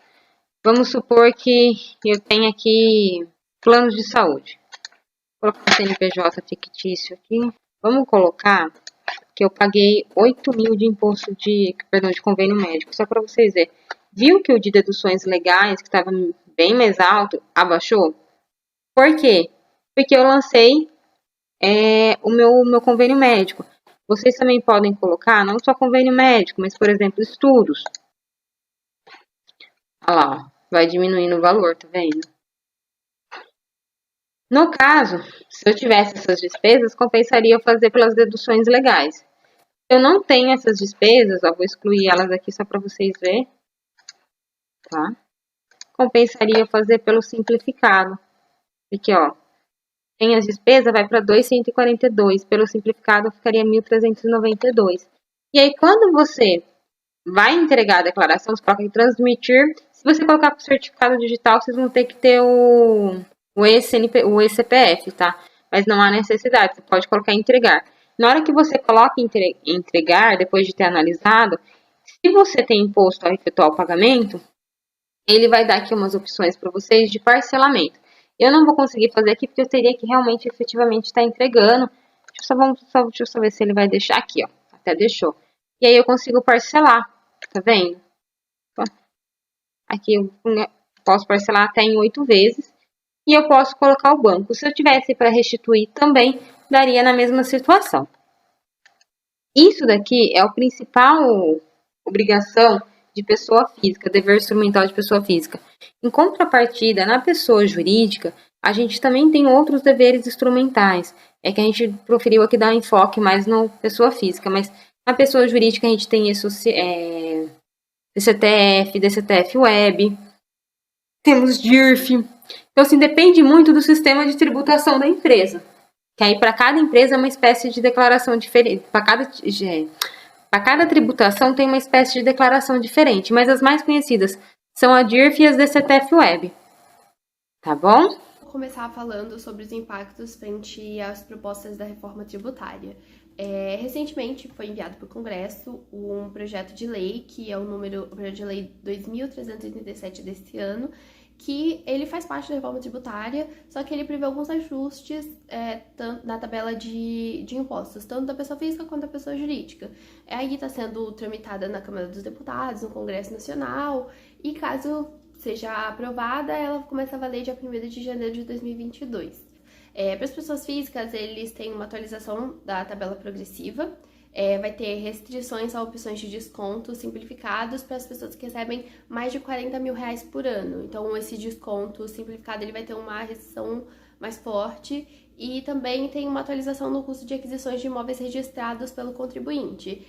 Vamos supor que eu tenho aqui planos de saúde. Vou colocar o CNPJ fictício aqui. Vamos colocar que eu paguei 8 mil de imposto de convênio médico, só para vocês verem. Viu que o de deduções legais, que estava bem mais alto, abaixou? Por quê? Porque eu lancei o meu convênio médico. Vocês também podem colocar, não só convênio médico, mas, por exemplo, estudos. Olha lá, ó, vai diminuindo o valor, tá vendo? No caso, se eu tivesse essas despesas, compensaria eu fazer pelas deduções legais. Se eu não tenho essas despesas, ó, vou excluir elas aqui só para vocês verem, tá? compensaria fazer pelo simplificado. Aqui, ó, tem as despesas, vai para 2.142, pelo simplificado ficaria 1.392. E aí, quando você vai entregar a declaração, você coloca em transmitir. Se você colocar para o certificado digital, vocês vão ter que ter o eCPF, tá? Mas não há necessidade, você pode colocar em entregar. Na hora que você coloca em entregar, depois de ter analisado, se você tem imposto a efetuar o pagamento, ele vai dar aqui umas opções para vocês de parcelamento. Eu não vou conseguir fazer aqui porque eu teria que realmente, efetivamente, estar entregando. Deixa eu só ver se ele vai deixar aqui, ó. Até deixou. E aí eu consigo parcelar, tá vendo? Aqui eu posso parcelar até em 8 vezes. E eu posso colocar o banco. Se eu tivesse para restituir também, daria na mesma situação. Isso daqui é a principal obrigação de pessoa física, dever instrumental de pessoa física. Em contrapartida, na pessoa jurídica, a gente também tem outros deveres instrumentais. É que a gente preferiu aqui dar enfoque mais na pessoa física, mas na pessoa jurídica a gente tem isso, DCTF, DCTF Web, temos DIRF. Então, assim, depende muito do sistema de tributação da empresa. Que aí, para cada empresa, é uma espécie de declaração diferente. Para cada tributação, tem uma espécie de declaração diferente. Mas as mais conhecidas são a DIRF e as DCTF Web. Tá bom? Vou começar falando sobre os impactos frente às propostas da reforma tributária. Recentemente foi enviado para o Congresso um projeto de lei, que é o projeto de lei 2.387 deste ano, que ele faz parte da reforma tributária, só que ele prevê alguns ajustes na tabela de impostos, tanto da pessoa física quanto da pessoa jurídica. Aí está sendo tramitada na Câmara dos Deputados, no Congresso Nacional, e caso seja aprovada, ela começa a valer dia 1º de janeiro de 2022. Para as pessoas físicas, eles têm uma atualização da tabela progressiva, vai ter restrições a opções de desconto simplificados para as pessoas que recebem mais de R$40 mil por ano. Então, esse desconto simplificado ele vai ter uma restrição mais forte e também tem uma atualização no custo de aquisições de imóveis registrados pelo contribuinte.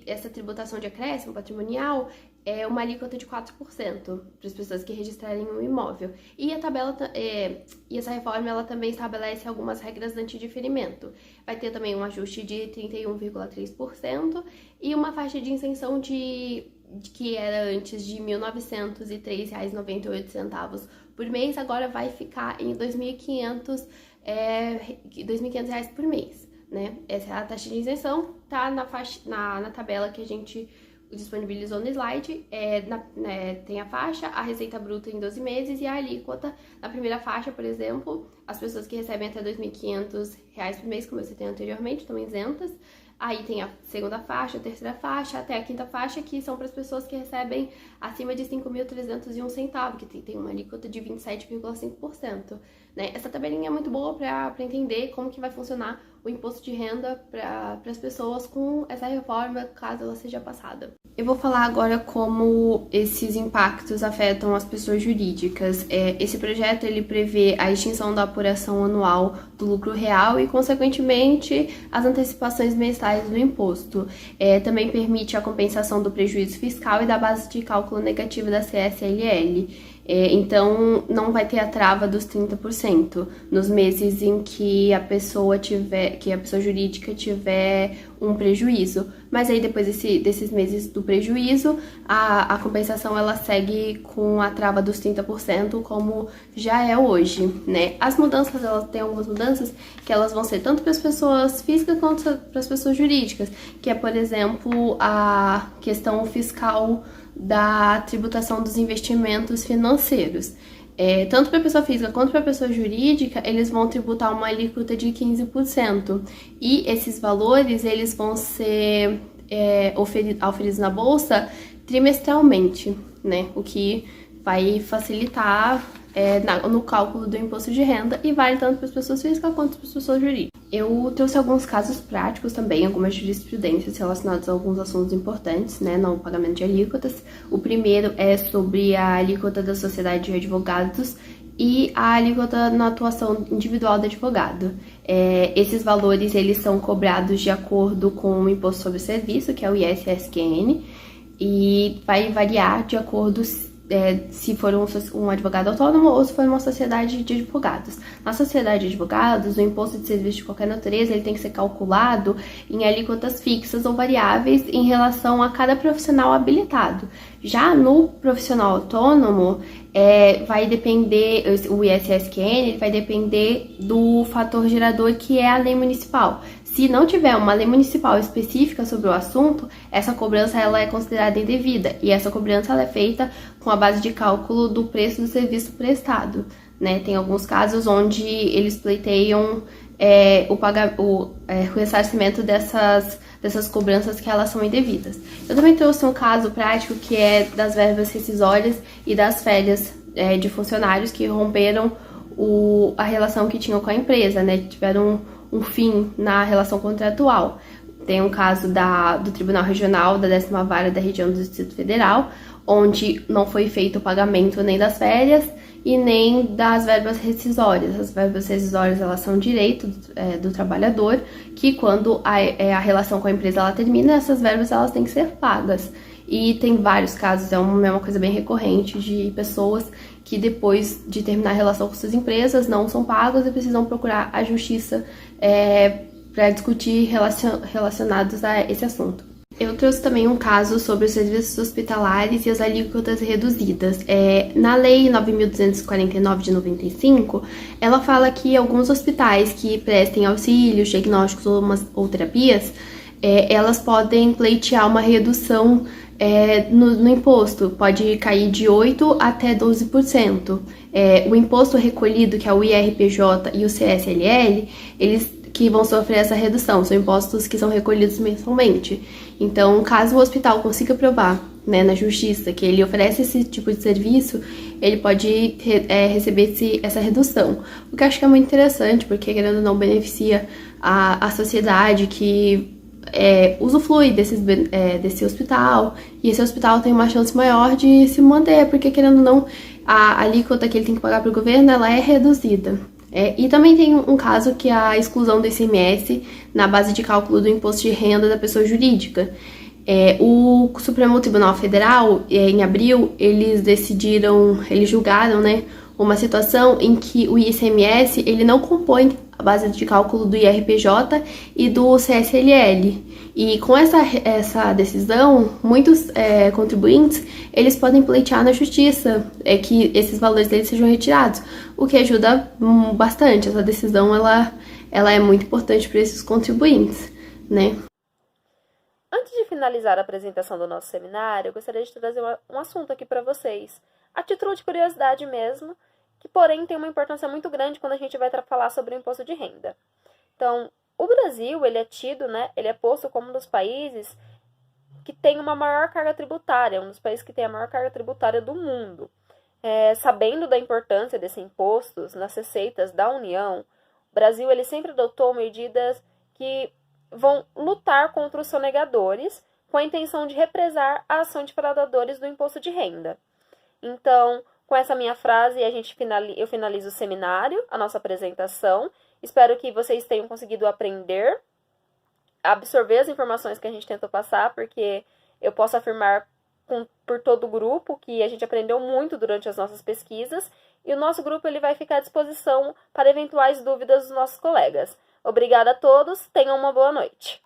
Essa tributação de acréscimo patrimonial é uma alíquota de 4% para as pessoas que registrarem um imóvel. E essa reforma ela também estabelece algumas regras de antidiferimento. Vai ter também um ajuste de 31,3% e uma faixa de isenção que era antes de R$ 1.903,98 por mês, agora vai ficar em R$ 2.500 por mês. Né? Essa é a taxa de isenção, tá na tabela que a gente disponibilizou no slide. Tem a faixa, a receita bruta em 12 meses e a alíquota. Na primeira faixa, por exemplo, as pessoas que recebem até R$ 2.500 por mês, como eu citei anteriormente, estão isentas. Aí tem a segunda faixa, a terceira faixa, até a quinta faixa, que são para as pessoas que recebem acima de R$ 5.301, que tem uma alíquota de 27,5%. Né? Essa tabelinha é muito boa para entender como que vai funcionar o imposto de renda para as pessoas com essa reforma, caso ela seja passada. Eu vou falar agora como esses impactos afetam as pessoas jurídicas. Esse projeto ele prevê a extinção da apuração anual do lucro real e, consequentemente, as antecipações mensais do imposto. Também permite a compensação do prejuízo fiscal e da base de cálculo negativa da CSLL. Então, não vai ter a trava dos 30% nos meses em que a pessoa jurídica tiver um prejuízo. Mas aí, depois desses meses do prejuízo, a compensação ela segue com a trava dos 30%, como já é hoje, né? As mudanças, elas têm algumas mudanças que elas vão ser tanto para as pessoas físicas quanto para as pessoas jurídicas, que é, por exemplo, a questão fiscal da tributação dos investimentos financeiros. Tanto para a pessoa física quanto para a pessoa jurídica, eles vão tributar uma alíquota de 15%. E esses valores, eles vão ser oferidos na Bolsa trimestralmente, né? O que vai facilitar no cálculo do imposto de renda e vale tanto para as pessoas físicas quanto para as pessoas jurídicas. Eu trouxe alguns casos práticos também, algumas jurisprudências relacionadas a alguns assuntos importantes, né, no pagamento de alíquotas. O primeiro é sobre a alíquota da sociedade de advogados e a alíquota na atuação individual do advogado. Esses valores eles são cobrados de acordo com o Imposto sobre o Serviço, que é o ISSQN, e vai variar de acordo se for um advogado autônomo ou se for uma sociedade de advogados. Na sociedade de advogados, o imposto de serviço de qualquer natureza ele tem que ser calculado em alíquotas fixas ou variáveis em relação a cada profissional habilitado. Já no profissional autônomo, vai depender, o ISSQN ele vai depender do fator gerador que é a lei municipal. Se não tiver uma lei municipal específica sobre o assunto, essa cobrança ela é considerada indevida e essa cobrança ela é feita com a base de cálculo do preço do serviço prestado, né? Tem alguns casos onde eles pleiteiam o ressarcimento dessas cobranças que elas são indevidas. Eu também trouxe um caso prático que é das verbas rescisórias e das férias de funcionários que romperam a relação que tinham com a empresa, né? Tiveram um fim na relação contratual. Tem um caso do Tribunal Regional da 10ª Vara da Região do Distrito Federal, onde não foi feito o pagamento nem das férias e nem das verbas rescisórias. As verbas rescisórias elas são direito do trabalhador, que quando a relação com a empresa ela termina, essas verbas elas têm que ser pagas. E tem vários casos, é uma coisa bem recorrente de pessoas que depois de terminar a relação com suas empresas não são pagas e precisam procurar a justiça para discutir relacionados a esse assunto. Eu trouxe também um caso sobre os serviços hospitalares e as alíquotas reduzidas. Na Lei 9.249 de 95, ela fala que alguns hospitais que prestem auxílios, diagnósticos ou terapias, elas podem pleitear uma redução no imposto, pode cair de 8% até 12%. O imposto recolhido, que é o IRPJ e o CSLL, eles que vão sofrer essa redução, são impostos que são recolhidos mensalmente. Então, caso o hospital consiga provar, né, na justiça que ele oferece esse tipo de serviço, ele pode receber essa redução. O que eu acho que é muito interessante, porque querendo ou não beneficia a sociedade que usufrui desse hospital, e esse hospital tem uma chance maior de se manter, porque querendo ou não, a alíquota que ele tem que pagar para o governo, ela é reduzida. E também tem um caso que é a exclusão do ICMS na base de cálculo do imposto de renda da pessoa jurídica. O Supremo Tribunal Federal, em abril, eles julgaram, né, uma situação em que o ICMS ele não compõe a base de cálculo do IRPJ e do CSLL. E com essa decisão, muitos contribuintes eles podem pleitear na justiça que esses valores deles sejam retirados, o que ajuda bastante. Essa decisão ela é muito importante para esses contribuintes, né? Antes de finalizar a apresentação do nosso seminário, eu gostaria de trazer um assunto aqui para vocês, a título de curiosidade mesmo, que porém tem uma importância muito grande quando a gente vai falar sobre o imposto de renda. Então, o Brasil, ele é posto como um dos países que tem uma maior carga tributária, um dos países que tem a maior carga tributária do mundo. Sabendo da importância desses impostos nas receitas da União, o Brasil ele sempre adotou medidas que vão lutar contra os sonegadores com a intenção de represar a ação de fraudadores do imposto de renda. Então, com essa minha frase, eu finalizo o seminário, a nossa apresentação. Espero que vocês tenham conseguido aprender, absorver as informações que a gente tentou passar, porque eu posso afirmar por todo o grupo que a gente aprendeu muito durante as nossas pesquisas e o nosso grupo ele vai ficar à disposição para eventuais dúvidas dos nossos colegas. Obrigada a todos, tenham uma boa noite.